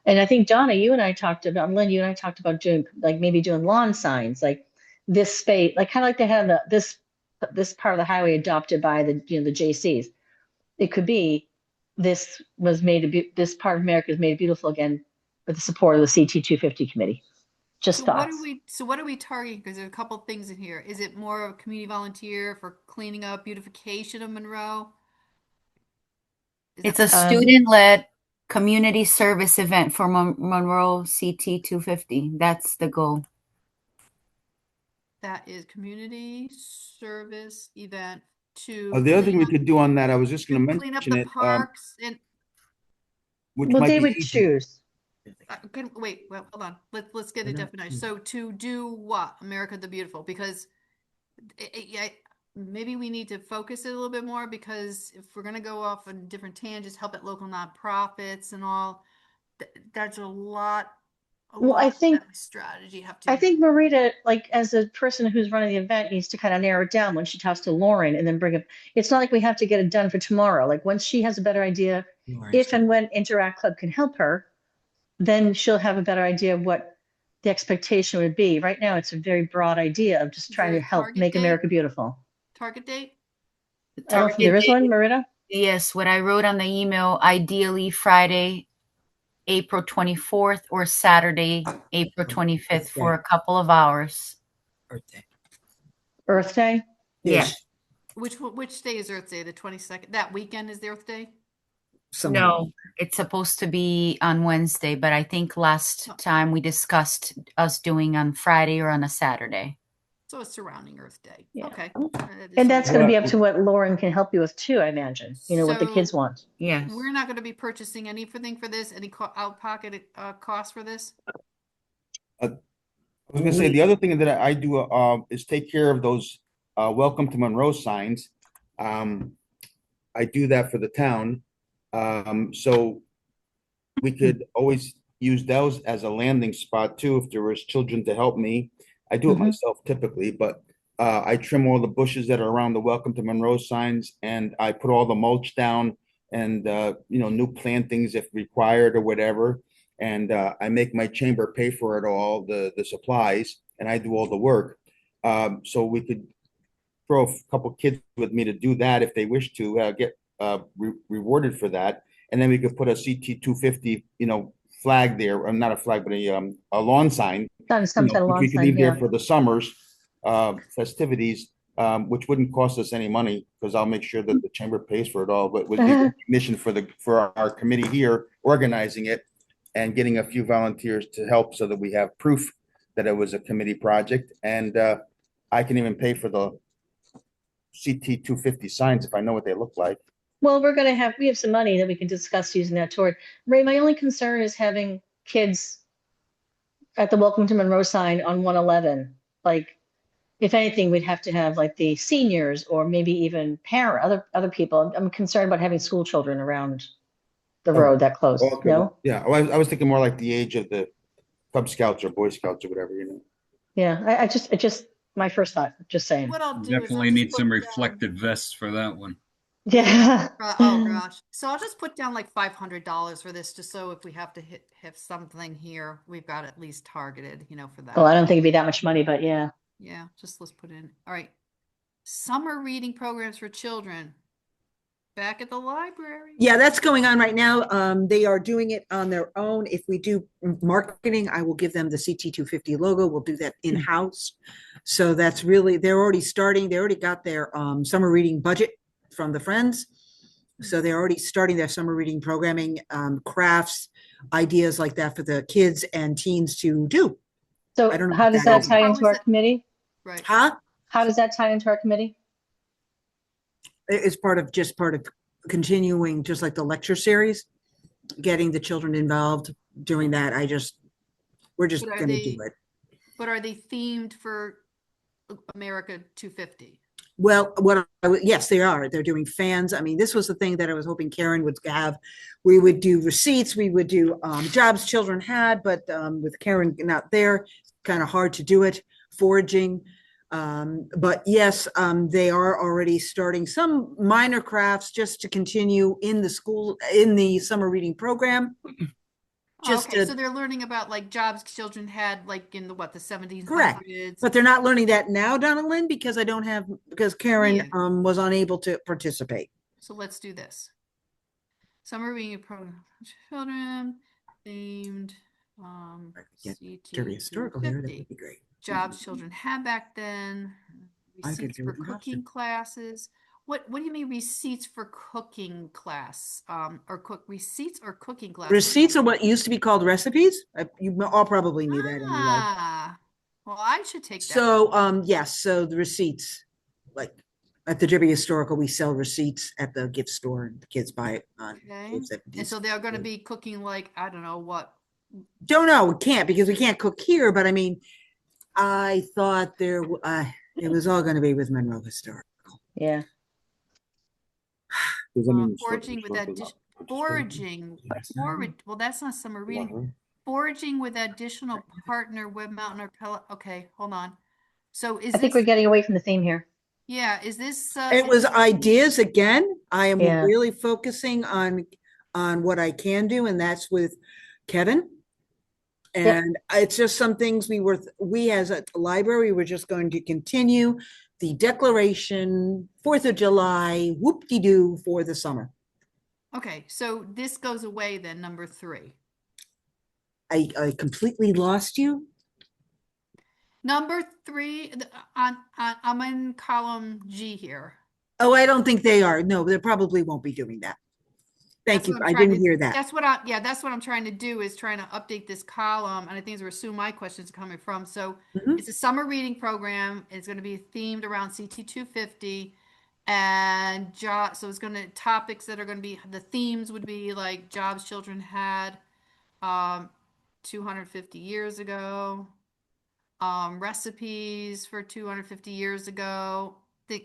And I think, Donna, Lynn, you and I talked about doing, like, maybe doing lawn signs, like this space, like kind of like they had this part of the highway adopted by the JCs. It could be, this part of America is made beautiful again with the support of the CT 250 committee. Just So thoughts. what are we targeting? Because there's a couple things in here. Is it more of a community volunteer for cleaning up, beautification of Monroe? Is It's that a what student-led community service event for Monroe CT 250. That's the goal. that is community service event to The other thing clean we up, could do on that, I was just going to clean up mention the it, parks and which Well, might they be would easy. choose. wait, well, hold on. Let's get a Why not? definition. So to do what? America the Beautiful, because yeah, maybe we need to focus it a little bit more, because if we're going to go off on different tangents, help at local nonprofits and all, that's a lot Well, I think of strategy have I to. think Marita, like as a person who's running the event, needs to kind of narrow it down when she talks to Lauren and then bring it. It's not like we have to get it done for tomorrow. Like once she has a better idea, if and when Interact Club can help her, then she'll have a better idea of what the expectation would be. Right now, it's a very broad idea of just Is trying there to a help target make date? America beautiful. Target date? I don't think there is one, Marita. Yes, what I wrote on the email, ideally Friday, April 24th or Saturday, April 25th for a couple of hours. Earth Day. Yeah. Which day is Earth Day? The 22nd? That weekend is the Earth Day? Somewhere. No, it's supposed to be on Wednesday, but I think last time we discussed us doing on Friday or on a Saturday. So it's surrounding Earth Day. Yeah. Okay. And that's going to be up Well, to what Lauren can help you with too, I imagine. You know, what the kids So- want. Yes. We're not going to be purchasing anything for this, any out-pocket cost for this? I was going to say, the other thing that I do is take care of those Welcome to Monroe signs. I do that for the town. So we could always use those as a landing spot too, if there was children to help me. I do it Mhm. myself typically, but I trim all the bushes that are around the Welcome to Monroe signs, and I put all the mulch down and new plantings if required or whatever. And I make my chamber pay for it all, the supplies, and I do all the work. So we could throw a couple kids with me to do that if they wish to get rewarded for that. And then we could put a CT 250, flag there, or not a flag, but a lawn sign, Done some kind of which lawn we could sign, leave there yeah. for the summer's festivities, which wouldn't cost us any money because I'll make sure that the chamber pays for it all, but would be recognition for our committee here organizing it and getting a few volunteers to help so that we have proof that it was a committee project. And I can even pay for the CT 250 signs if I know what they look like. Well, we have some money that we can discuss using that toward. Ray, my only concern is having kids at the Welcome to Monroe sign on 111. Like, if anything, we'd have to have like the seniors or maybe even other people. I'm concerned about having school children around the road that close. Okay, No? yeah, I was thinking more like the age of the Cub Scouts or Boy Scouts or whatever. Yeah, I just my first thought, just saying. What I'll do is I'll Definitely just need put some down- reflective vests for that one. Yeah. Oh gosh. So I'll just put down like $500 for this, just so if we have to hit something here, we've got at least targeted, for that. Well, I don't think it'd be that much money, but yeah. Yeah, just let's put in. All right. Summer reading programs for children. Back at the library. Yeah, that's going on right now. They are doing it on their own. If we do marketing, I will give them the CT 250 logo. We'll do that in-house. So that's really, they're already starting. They already got their summer reading budget from the Friends. So they're already starting their summer reading programming, crafts, ideas like that for the kids and teens to do. So I don't know how what does that that is. tie How into is our it- committee? Right. Huh? How does that tie into our committee? It's part of continuing, just like the lecture series, getting the children involved, doing that. We're just But are going to they- do it. But are they themed for America 250? Well, yes, they are. They're doing fans. I mean, this was the thing that I was hoping Karen would have. We would do receipts. We would do jobs children had, but with Karen not there, it's kind of hard to do it. Foraging. But yes, they are already starting some minor crafts just to continue in the school, in the summer reading program. Just okay, to- so they're learning about like jobs children had like in the 1700s. Correct. But they're not learning that now, Donalyn, because Karen Yeah. was unable to participate. So let's do this. Summer reading program for children themed Get CT Derby Historical here, that 250. would be great. Jobs children had back then, I could receipts do for it in costume. cooking classes. What do you mean receipts for cooking class? Or receipts or cooking class? Receipts are what used to be called recipes. You all probably knew that anyway. Ah, well, I should take that. So, yes, so the receipts, like at the Derby Historical, we sell receipts at the gift store and the kids buy it on. Okay. And so they're going to be cooking like, I don't know what. Don't know, we can't because we can't cook here, but I mean, I thought it was all going to be with Monroe Historical. Yeah. Foraging with well, that's not summer reading. Foraging with additional partner web mountain or pellet. Okay, hold on. So I think we're getting away from the theme here. Yeah, is this it was ideas again. I am Yeah. really focusing on what I can do, and that's with Kevin. And it's just some things we as a library were just going to continue the declaration, 4th of July, whoop-de-doo for the summer. Okay, so this goes away then, number 3. I completely lost you. Number 3 I'm in column G here. Oh, I don't think they are. No, they probably won't be doing that. Thank you. I didn't hear that. That's what I'm trying to do, is trying to update this column, and I think is where my questions are coming from. So it's a summer reading program. It's going to be themed around CT 250, and so it's going to topics that are going to be, the themes would be like jobs children had 250 years ago, recipes for 250 years ago,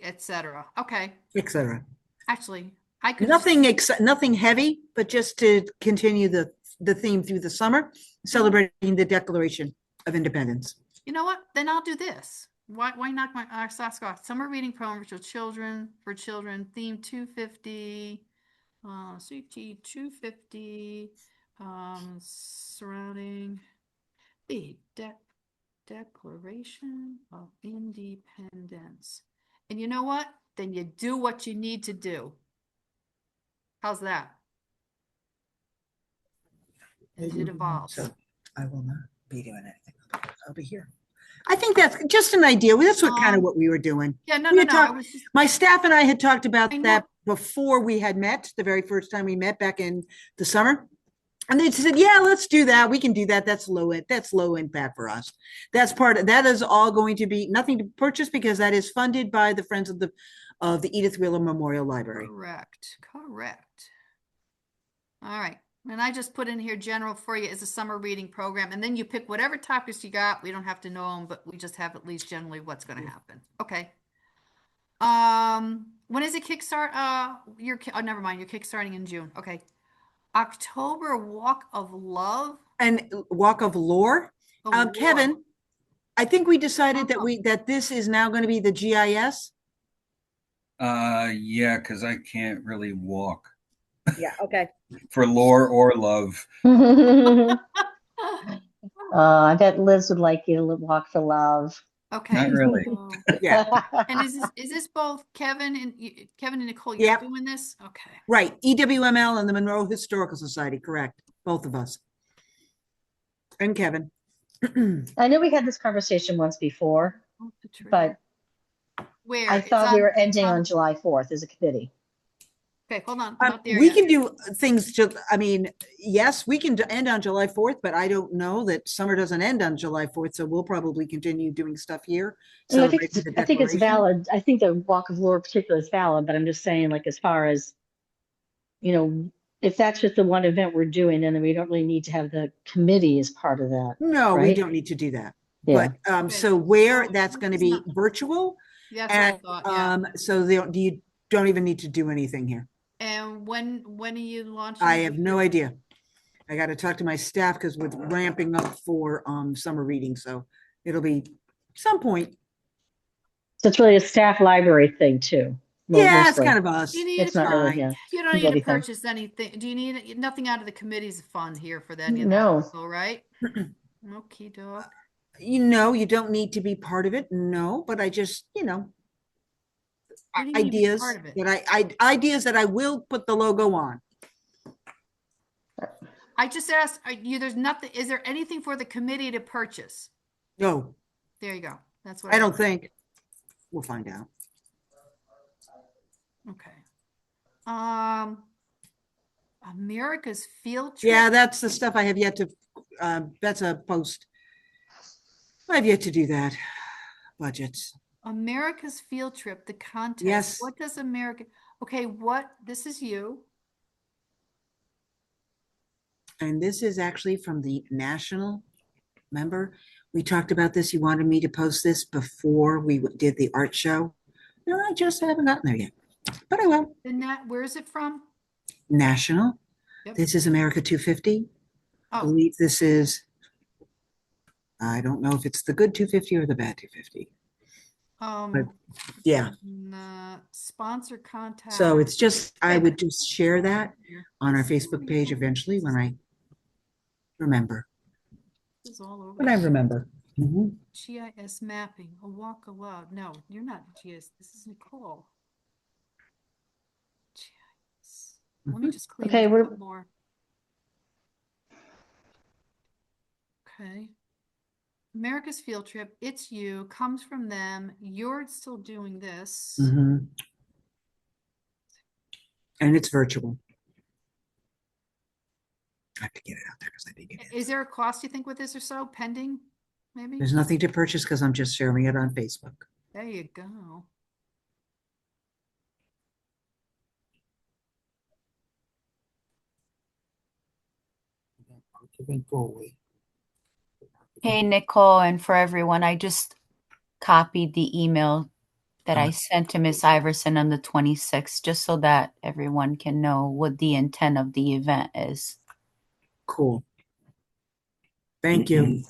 etc. Okay. Etc. Actually, I could nothing heavy, but just to continue the theme through the summer, celebrating the Declaration of Independence. You know what? Then I'll do this. Why knock our socks off? Summer reading program for children, theme 250, CT 250, surrounding the Declaration of Independence. And you know what? Then you do what you need to do. How's that? As it evolves. So I will not be doing anything. I'll be here. I think that's just an idea. That's kind of what we were doing. Yeah, no. My staff and I had talked about that before we had met, the very first time we met back in the summer. And they said, yeah, let's do that. We can do that. That's low impact for us. That is all going to be nothing to purchase because that is funded by the Friends of the Edith Wheeler Memorial Library. Correct. All right. And I just put in here general for you as a summer reading program. And then you pick whatever topics you got. We don't have to know them, but we just have at least generally what's going to happen. Okay. When is it kickstart? Never mind. You're kickstarting in June. Okay. October Walk of Love. And Walk of Lore. Kevin, I think we decided that this is now going to be the GIS. Yeah, because I can't really walk. Yeah, okay. For lore or love. I bet Liz would like you to walk for love. Okay. Not really. Yeah. And is this both Kevin and Nicole? You're doing this? Okay. Right. EWML and the Monroe Historical Society. Correct. Both of us. And Kevin. I know we had this conversation once before, but where I thought we were ending on July 4th as a committee. Okay, hold on. We can do things. Yes, we can end on July 4th, but I don't know that summer doesn't end on July 4th, so we'll probably continue doing stuff here. So I think it's valid. I think the Walk of Lore in particular is valid, but I'm just saying, like, as far as, if that's just the one event we're doing, then we don't really need to have the committee as part of that. No, right? We don't need to do that. Yeah. But so where that's going to be virtual, that's what I thought. Yeah. So you don't even need to do anything here. And when are you launching? I have no idea. I got to talk to my staff because we're ramping up for summer reading, so it'll be some point. So it's really a staff library thing too. Yeah, mostly. It's kind of us. It's not really. Yeah. You don't need to purchase anything. Do you need nothing out of the committee's fund here for that? No. All right. Okay, doc. You don't need to be part of it. No, but I just, ideas that ideas that I will put the logo on. I just asked, there's nothing, is there anything for the committee to purchase? No, There you go. That's what I don't think. We'll find out. Okay. America's field trip. Yeah, that's the stuff I have yet to, that's a post. I have yet to do that. Budgets. America's field trip, the contest. Yes. What does America? Okay, this is you. And this is actually from the national member. We talked about this. You wanted me to post this before we did the art show. No, I just haven't gotten there yet, but I will. Where is it from? National. Yep. This is America 250. I Oh, believe this is, I don't know if it's the good 250 or the bad 250. But yeah. Sponsor contact. So it's just, I would just share that on our Facebook page eventually when I remember. This is all over. When I remember. Mhm. GIS mapping, a walk aloud. No, you're not GIS. This is Nicole. GIS. Let me just clean Okay, this we're up more. Okay. America's field trip. It's you. Comes from them. You're still doing this. Mhm. And it's virtual. I have to get it out there because I think it is. Is there a cost you think with this or so? Pending, maybe? There's nothing to purchase because I'm just sharing it on Facebook. There you go. Go away. Hey, Nicole, and for everyone, I just copied the email that I sent to Miss Iverson on the 26th, just so that everyone can know what the intent of the event is. Cool. Thank you.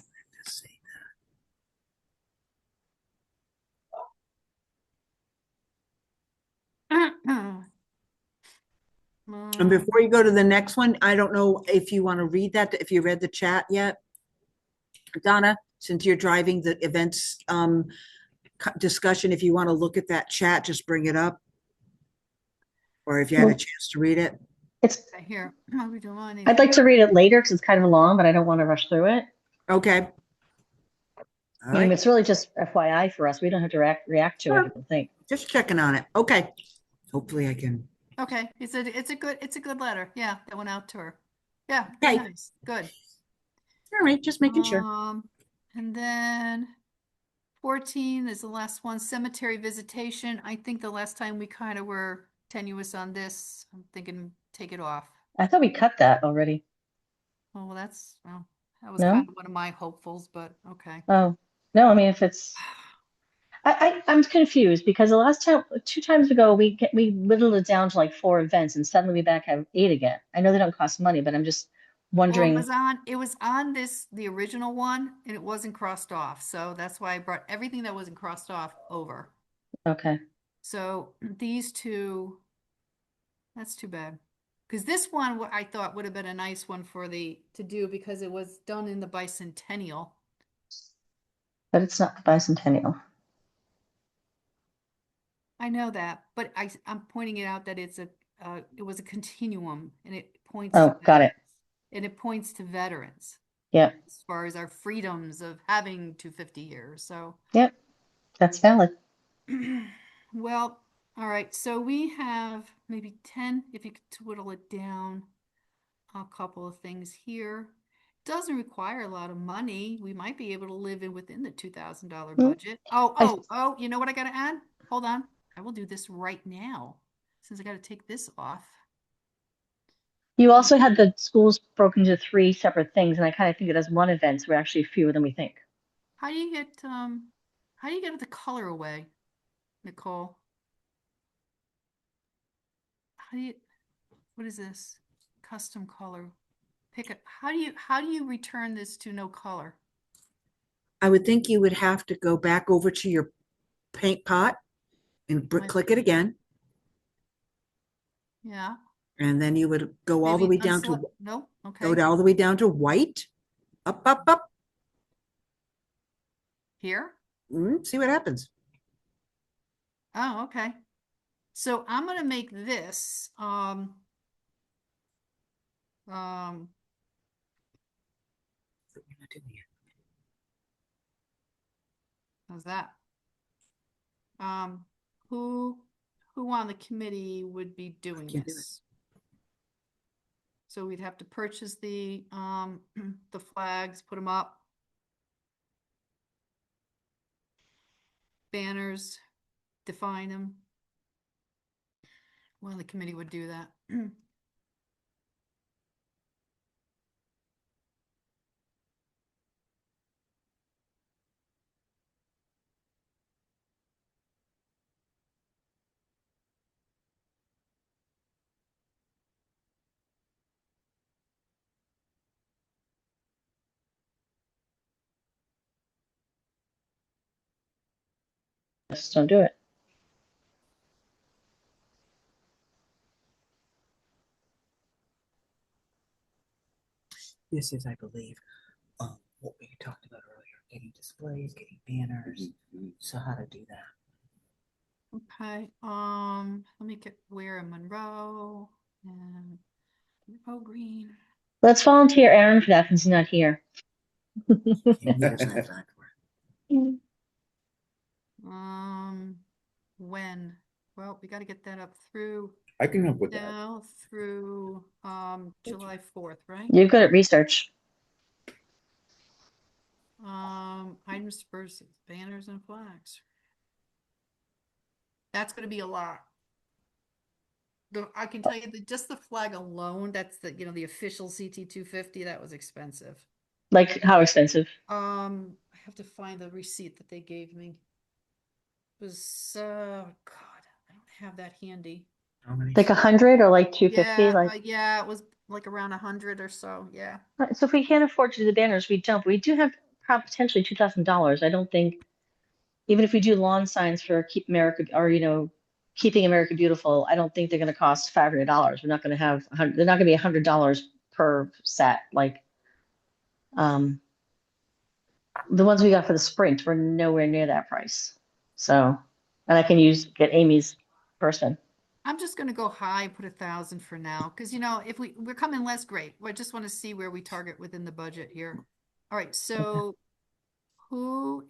And before you go to the next one, I don't know if you want to read that, if you read the chat yet. Donna, since you're driving the events discussion, if you want to look at that chat, just bring it up. Or if you had a chance to read it. it's Here, how are we doing? I'd like to read it later because it's kind of long, but I don't want to rush through it. Okay. All right. It's really just FYI for us. We don't have to react to it, I don't think. Just checking on it. Okay. Hopefully I can. Okay, it's a good letter. Yeah, that went out to her. Yeah, Okay. nice, good. All right, just making sure. And then 14 is the last one, cemetery visitation. I think the last time we kind of were tenuous on this. I'm thinking take it off. I thought we cut that already. Oh, well, that was No? kind of one of my hopefuls, but okay. Oh, no, I mean, if it's, I'm confused because the last time, 2 times ago, we whittled it down to like 4 events and suddenly we back have 8 again. I know they don't cost money, but I'm just Well, wondering. it was on the original one and it wasn't crossed off. So that's why I brought everything that wasn't crossed off over. Okay. So these two, that's too bad. Because this one I thought would have been a nice one to do because it was done in the bicentennial. But it's not the bicentennial. I know that, but I'm pointing it out that it was a continuum and it points. Oh, got it. And it points to veterans. Yeah. As far as our freedoms of having 250 years. So. Yep. That's valid. Well, all right. So we have maybe 10, if you could whittle it down, a couple of things here. Doesn't require a lot of money. We might be able to live within the $2,000 budget. Oh, you know what I got to add? Hold on. I will do this right now since I got to take this off. You also had the schools broken into 3 separate things, and I kind of think it as one event, so we're actually fewer than we think. How do you get the color away, Nicole? What is this? Custom color. Pick it. How do you return this to no color? I would think you would have to go back over to your paint pot and click it again. Yeah. And then you would go all the way down to no. Okay. Go all the way down to white. Up. Here. See what happens. Oh, okay. So I'm gonna make this not doing it. How's that? Who on the committee would be doing can't do it. this? So we'd have to purchase the the flags, put them up. Banners, define them. One of the committee would do that. Just don't do it. This is, I believe, what we talked about earlier, getting displays, getting banners. So how to do that. Okay, let me get where in Monroe and Monroe Green. Let's volunteer Aaron for that since he's not here. Yeah, he doesn't have time for it. When? Well, we got to get that up through I can help with that. now through July 4th, right? You're good at research. Items versus banners and flags. That's going to be a lot. I can tell you that just the flag alone, that's the, the official CT 250, that was expensive. Like how expensive? I have to find the receipt that they gave me. It was, God, I don't have that handy. How many? Like 100 or like 250? Yeah, Like yeah, it was like around 100 or so. Yeah. so if we can't afford to do the banners, we don't. We do have potentially $2,000. I don't think even if we do lawn signs for Keep America or Keeping America Beautiful, I don't think they're going to cost $500. We're not going to have they're not going to be $100 per set. Like the ones we got for the sprint were nowhere near that price. So, and I can get Amy's person. I'm just going to go high, put 1,000 for now. Because, if we're coming less, great. I just want to see where we target within the budget here. All right. So who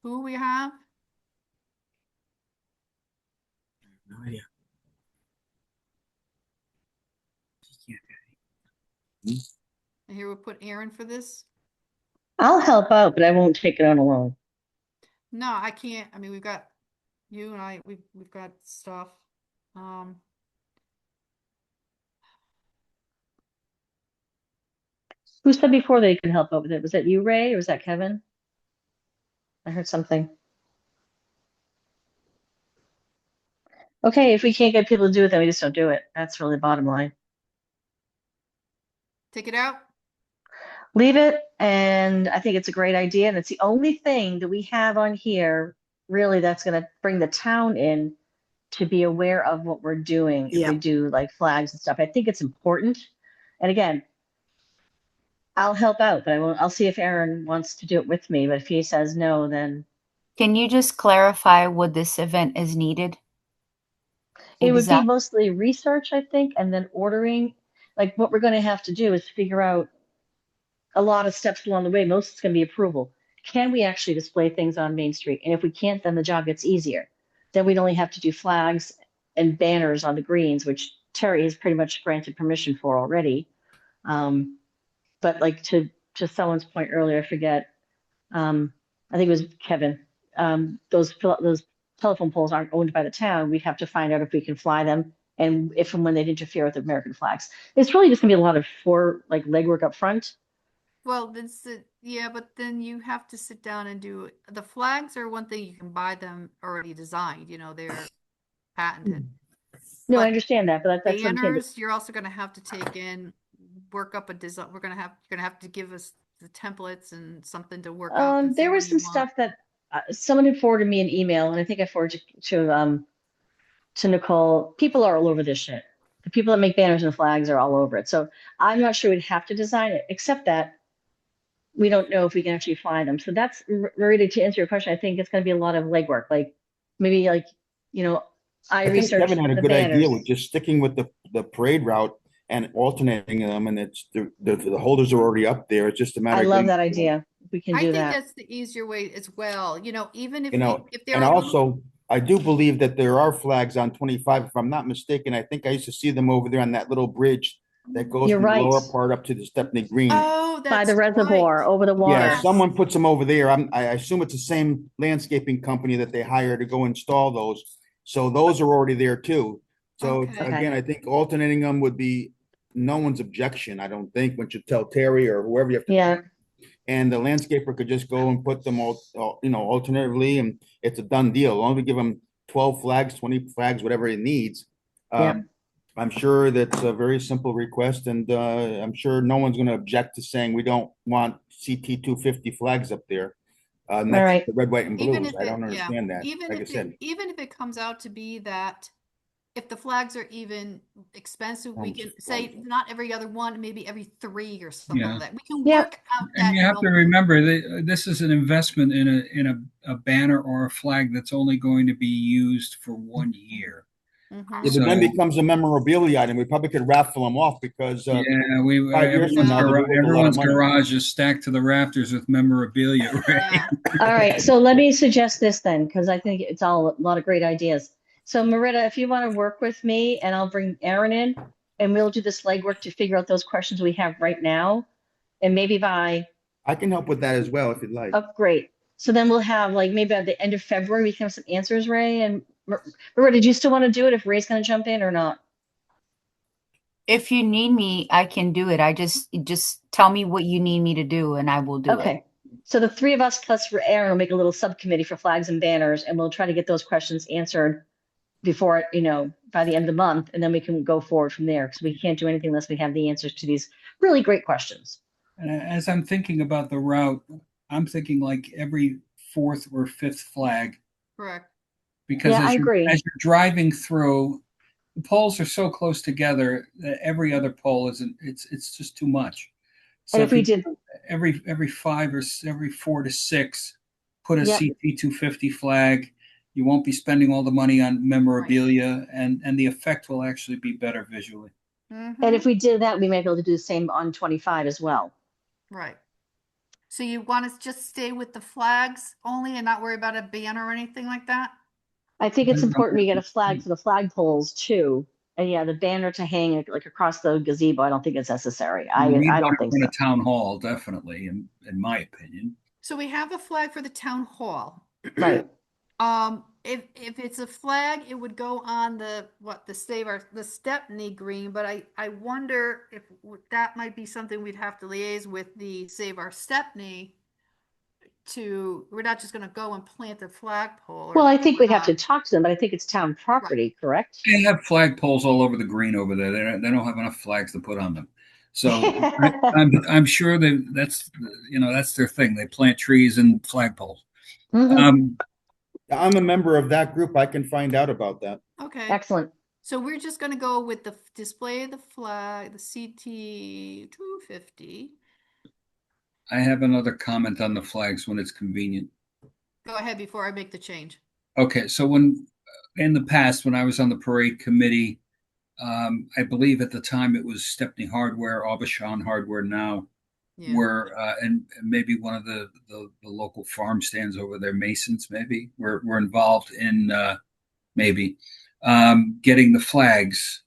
we have? No idea. He can't do it. And here we'll put Aaron for this. I'll help out, but I won't take it on alone. No, I can't. I mean, we've got you and I, we've got stuff. Who said before they could help out with it? Was that you, Ray, or was that Kevin? I heard something. Okay, if we can't get people to do it, then we just don't do it. That's really the bottom line. Take it out. Leave it, and I think it's a great idea, and it's the only thing that we have on here really that's going to bring the town in to be aware of what we're doing if we do like flags and stuff. I think it's important. And again, I'll help out, but I'll see if Aaron wants to do it with me. But if he says no, then Can you just clarify what this event is needed? it would be mostly research, I think, and then ordering. Like what we're going to have to do is figure out a lot of steps along the way. Most it's going to be approval. Can we actually display things on Main Street? And if we can't, then the job gets easier. Then we'd only have to do flags and banners on the greens, which Terry has pretty much granted permission for already. But like to someone's point earlier, I forget. I think it was Kevin. Those telephone poles aren't owned by the town. We'd have to find out if we can fly them and if and when they'd interfere with American flags. It's really just gonna be a lot of legwork up front. Well, but then you have to sit down and do the flags are one thing. You can buy them already designed. They're patented. No, But I understand that, but that's something. Banners, you're also going to have to take in, work up a design. You're going to have to give us the templates and something to work up. And There what was you some want. stuff that someone had forwarded me an email, and I think I forwarded to Nicole. People are all over this shit. The people that make banners and flags are all over it. So I'm not sure we'd have to design it, except that we don't know if we can actually fly them. So that's really to answer your question. I think it's going to be a lot of legwork, like maybe I think researched Kevin had a the good banners. idea with just sticking with the parade route and alternating them, and it's the holders are already up there. It's just a matter I of love getting, that idea. We can I do think that. that's the easier way as well. You know, even if you know, if they're and a little, also I do believe that there are flags on 25, if I'm not mistaken. I think I used to see them over there on that little bridge that goes You're from the right. lower part up to the Stepney Green. oh, By the that's reservoir, right. over the water. Yeah, Yes. someone puts them over there. I assume it's the same landscaping company that they hire to go install those. So those are already there too. So Okay. again, I think alternating them would be no one's objection. I don't think, once you tell Terry or whoever you have to, Yeah. and the landscaper could just go and put them all, alternatively, and it's a done deal. As long as we give him 12 flags, 20 flags, whatever he needs. Yeah. I'm sure that's a very simple request, and I'm sure no one's going to object to saying we don't want CT 250 flags up there. Next right. to the red, white, and Even blues. if I it, don't yeah, understand that. even Like I if said, even if it comes out to be that if the flags are even expensive, we can say not every other one, maybe every 3 or something Yeah. like that. We can Yeah. work out And that you have to number. remember that this is an investment in a banner or a flag that's only going to be used for 1 year. Mhm. yeah, but then So becomes a memorabilia item. We probably could raffle them off because yeah, 5 years from everyone's now they'll be worth a lot of everyone's money. garage is stacked to the rafters with memorabilia, right? Yeah. All right. So let me suggest this then, because I think it's all a lot of great ideas. So Marita, if you want to work with me, and I'll bring Aaron in, and we'll do this legwork to figure out those questions we have right now, and maybe by I can help with that as well if you'd like. oh, great. So then we'll have like maybe at the end of February we can have some answers, Ray and Marita. Do you still want to do it if Ray's going to jump in or not? If you need me, I can do it. I just tell me what you need me to do and I will do it. Okay. So the three of us plus for Aaron will make a little subcommittee for flags and banners, and we'll try to get those questions answered before, by the end of the month, and then we can go forward from there because we can't do anything unless we have the answers to these really great questions. And as I'm thinking about the route, I'm thinking like every fourth or fifth flag, Correct. because Yeah, I agree. as you're driving through, the poles are so close together that every other pole isn't. It's just too much. So And if we you did, every 5 or every 4 to 6, put a Yep. CT 250 flag. You won't be spending all the money on memorabilia, and the effect will actually be better visually. Mhm. and if we did that, we might be able to do the same on 25 as well. Right. So you want us just stay with the flags only and not worry about a banner or anything like that? I think it's important we get a flag for the flagpoles too. And yeah, the banner to hang like across the gazebo, I don't think it's necessary. We need I one don't think in so. a town hall, definitely, in my opinion. So we have a flag for the town hall. Right. If it's a flag, it would go on the Stepney Green, but I wonder if that might be something we'd have to liaise with the Save Our Stepney we're not just going to go and plant a flagpole. Well, I think we're we'd have to not. talk to them, but I think it's town property, correct? They have flagpoles all over the green over there. They don't have enough flags to put on them. So I'm sure that's their thing. They plant trees and flagpoles. Mhm. I'm a member of that group. I can find out about that. Okay. Excellent. So we're just going to go with the display of the flag, the CT 250. I have another comment on the flags when it's convenient. Go ahead before I make the change. Okay, so when in the past, when I was on the parade committee, I believe at the time it was Stepney Hardware, Aubuchon Hardware now, Yeah. were and maybe one of the local farm stands over there, Masons maybe, were involved in maybe getting the flags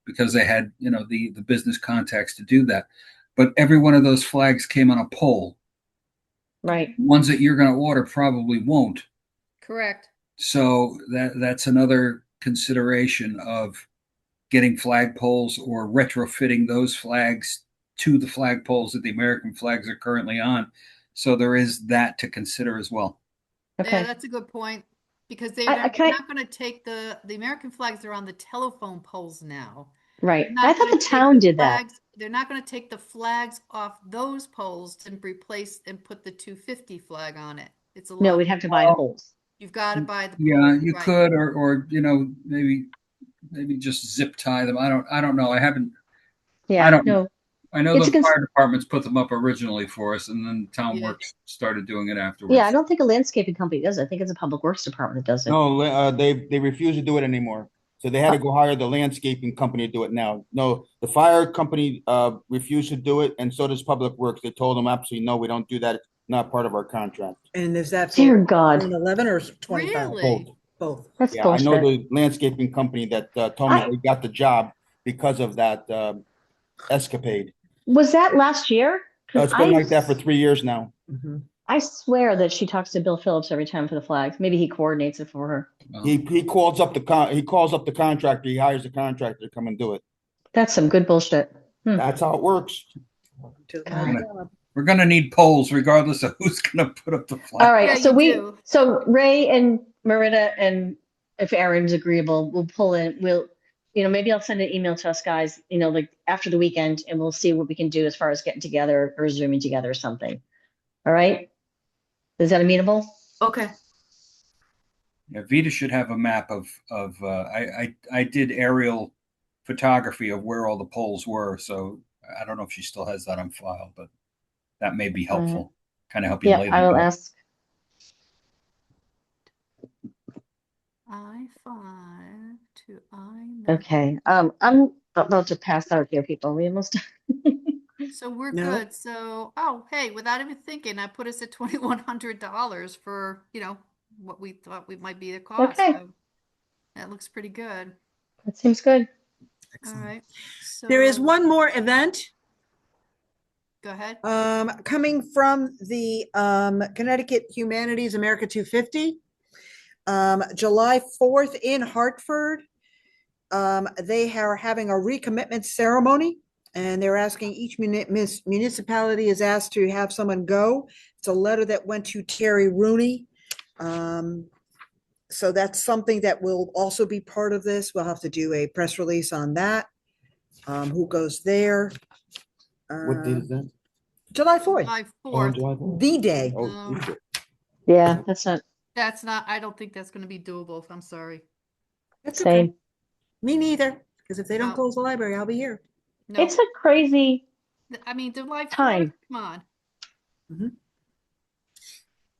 because they had the business contacts to do that. But every one of those flags came on a pole. Right. Ones that you're going to order probably won't. Correct. So that's another consideration of getting flagpoles or retrofitting those flags to the flagpoles that the American flags are currently on. So there is that to consider as well. Okay. Yeah, that's a good point because they're I not going to take the American flags are on the telephone poles now. Right. They're not I thought gonna the take town the did that. flags- They're not going to take the flags off those poles and replace and put the 250 flag on it. It's a No, lot. we'd have to buy poles. You've got to buy the Yeah, poles. you Right. could, or maybe just zip tie them. I don't know. I haven't. Yeah. I don't. No. I know It's the a cons- fire departments put them up originally for us, and then Town Yeah. Works started doing it afterwards. Yeah, I don't think a landscaping company does it. I think it's a public works department that does it. No, they refuse to do it anymore. So they had to go hire the landscaping company to do it now. No, the fire company refused to do it, and so does Public Works. They told them absolutely no, we don't do that. Not part of our contract. And is that Dear for God, 11 or 25? Really? Both. Both. that's Yeah, I know bullshit. the landscaping company that told me I- they got the job because of that escapade. Was that last year? Because It's been like that for 3 years now. Mhm. I swear that she talks to Bill Phillips every time for the flags. Maybe he coordinates it for her. He calls up the contractor. He hires the contractor to come and do it. That's some good bullshit. That's how it works. To God. my job. We're going to need polls regardless of who's going to put up the flag. All right, Yeah, so you do. so Ray and Marita, and if Aaron's agreeable, we'll pull in. We'll, maybe I'll send an email to us guys, like after the weekend, and we'll see what we can do as far as getting together or zooming together or something. All right, is that amenable? Okay. Yeah, Vita should have a map of I did aerial photography of where all the poles were, so I don't know if she still has that on file, but that may be helpful. Kind of help you Yeah, lay I them will out. ask. I5 to I9. Okay, I'm about to pass out here, people. We almost. So we're No. good. So, oh, hey, without even thinking, I put us at $2,100 for, what we thought we might be the cost. Okay. So that looks pretty good. That seems good. All Excellent. right. So There is one more event go ahead. coming from the Connecticut Humanities America 250. July 4th in Hartford. They are having a recommitment ceremony, and they're asking each municipality is asked to have someone go. It's a letter that went to Terry Rooney. So that's something that will also be part of this. We'll have to do a press release on that. Who goes there? What date is that? July 4th, July Oh, 4th. July 4th. the day. Oh, No. you should- Yeah, that's not That's not, I don't think that's going to be doable. I'm sorry. That's okay. same. Me neither, because if they don't No. close the library, I'll be here. No, It's a crazy I mean, July 4th, time. come on.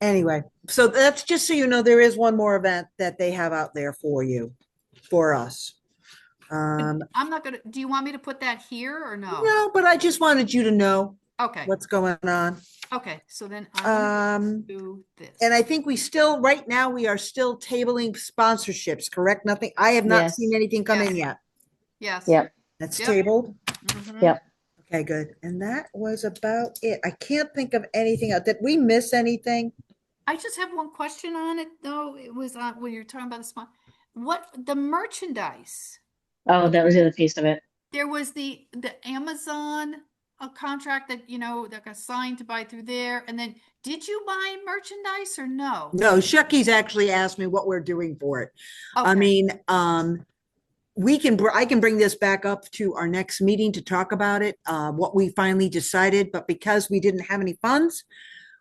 Anyway, so that's just so you know, there is one more event that they have out there for you, for us. I'm not going to, do you want me to put that here or no? No, but I just wanted you to know Okay. what's going on. Okay. So then I'm going to do this. And I think right now, we are still tabling sponsorships, correct? Nothing, I have not Yes. seen anything come in Yes. yet. Yes. Yep. That's Yep. tabled. Mhm. Yep. Okay, good. And that was about it. I can't think of anything else. Did we miss anything? I just have one question on it though. It was when you're talking about the spot. What the merchandise? Oh, that was the other piece of it. There was the Amazon contract that that got signed to buy through there, and then did you buy merchandise or no? No, Shucky's actually asked me what we're doing for it. I Okay. mean, I can bring this back up to our next meeting to talk about it, what we finally decided, but because we didn't have any funds,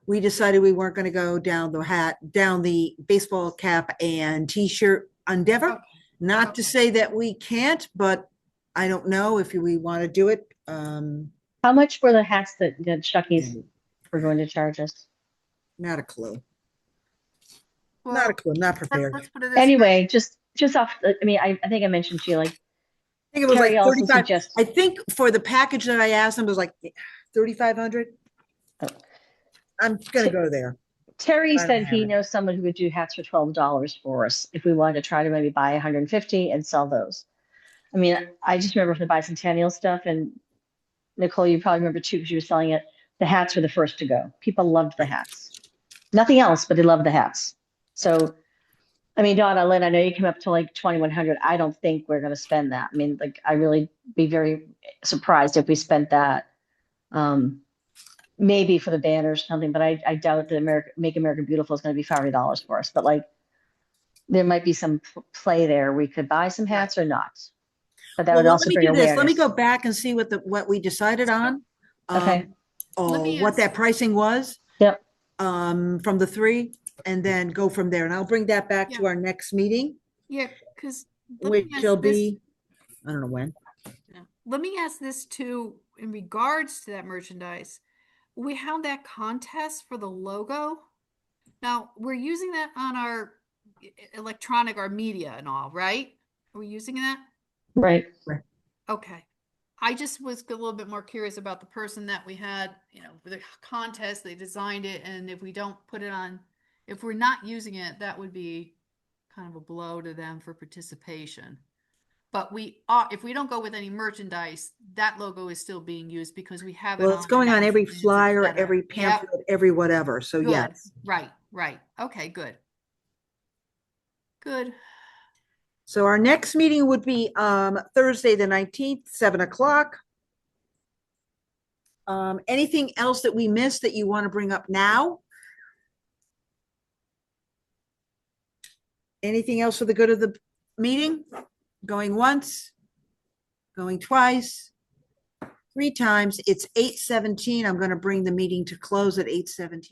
we decided we weren't going to go down the baseball cap and t-shirt endeavor. Okay. Not to Okay. say that we can't, but I don't know if we want to do it. How much were the hats that Shucky's were going to charge us? Not a clue. Well, Not a clue. Not prepared. let's put it this way. Anyway, just off. I mean, I think I mentioned to you, like, I think it was Terry like also 35. suggests. I think for the package that I asked him, it was like 3,500. Oh. I'm gonna go there. Terry I don't said have he it. knows someone who would do hats for $12 for us if we wanted to try to maybe buy 150 and sell those. I mean, I just remember for the bicentennial stuff, and Nicole, you probably remember too because you were selling it. The hats were the first to go. People loved the hats. Nothing else, but they loved the hats. So, I mean, Donna, Lynn, I know you came up to like 2,100. I don't think we're going to spend that. I mean, like, I really be very surprised if we spent that. Maybe for the banners or something, but I doubt that Make America Beautiful is going to be $40 for us. But like, there might be some play there. We could buy some hats or not. But that Well, would let also me bring do this. Let me awareness. go back and see what we decided on. Okay. Let me What ask- that pricing was. Yep. From the three, and then go from there. And I'll bring that back to Yeah. our next meeting, Yeah, because which will be, I don't know when. let me ask this too in regards to that merchandise. We have that contest for the logo. Now we're using that on our electronic, our media and all, right? Are we using that? Right. Okay. I just was a little bit more curious about the person that we had, you know, for the contest, they designed it, and if we don't put it on, if we're not using it, that would be kind of a blow to them for participation. But we are, if we don't go with any merchandise, that logo is still being used because we have it Well, on. it's going on every pamphlets, et flyer, cetera. every Yep, pamphlet, every whatever. So good. yes. Right, right. Okay, good. Good. So our next meeting would be Thursday, the 19th, 7 o'clock. Anything else that we missed that you want to bring up now? Anything else for the good of the meeting? Going once? Going twice? 3 times? It's 8:17. I'm going to bring the meeting to close at 8:17.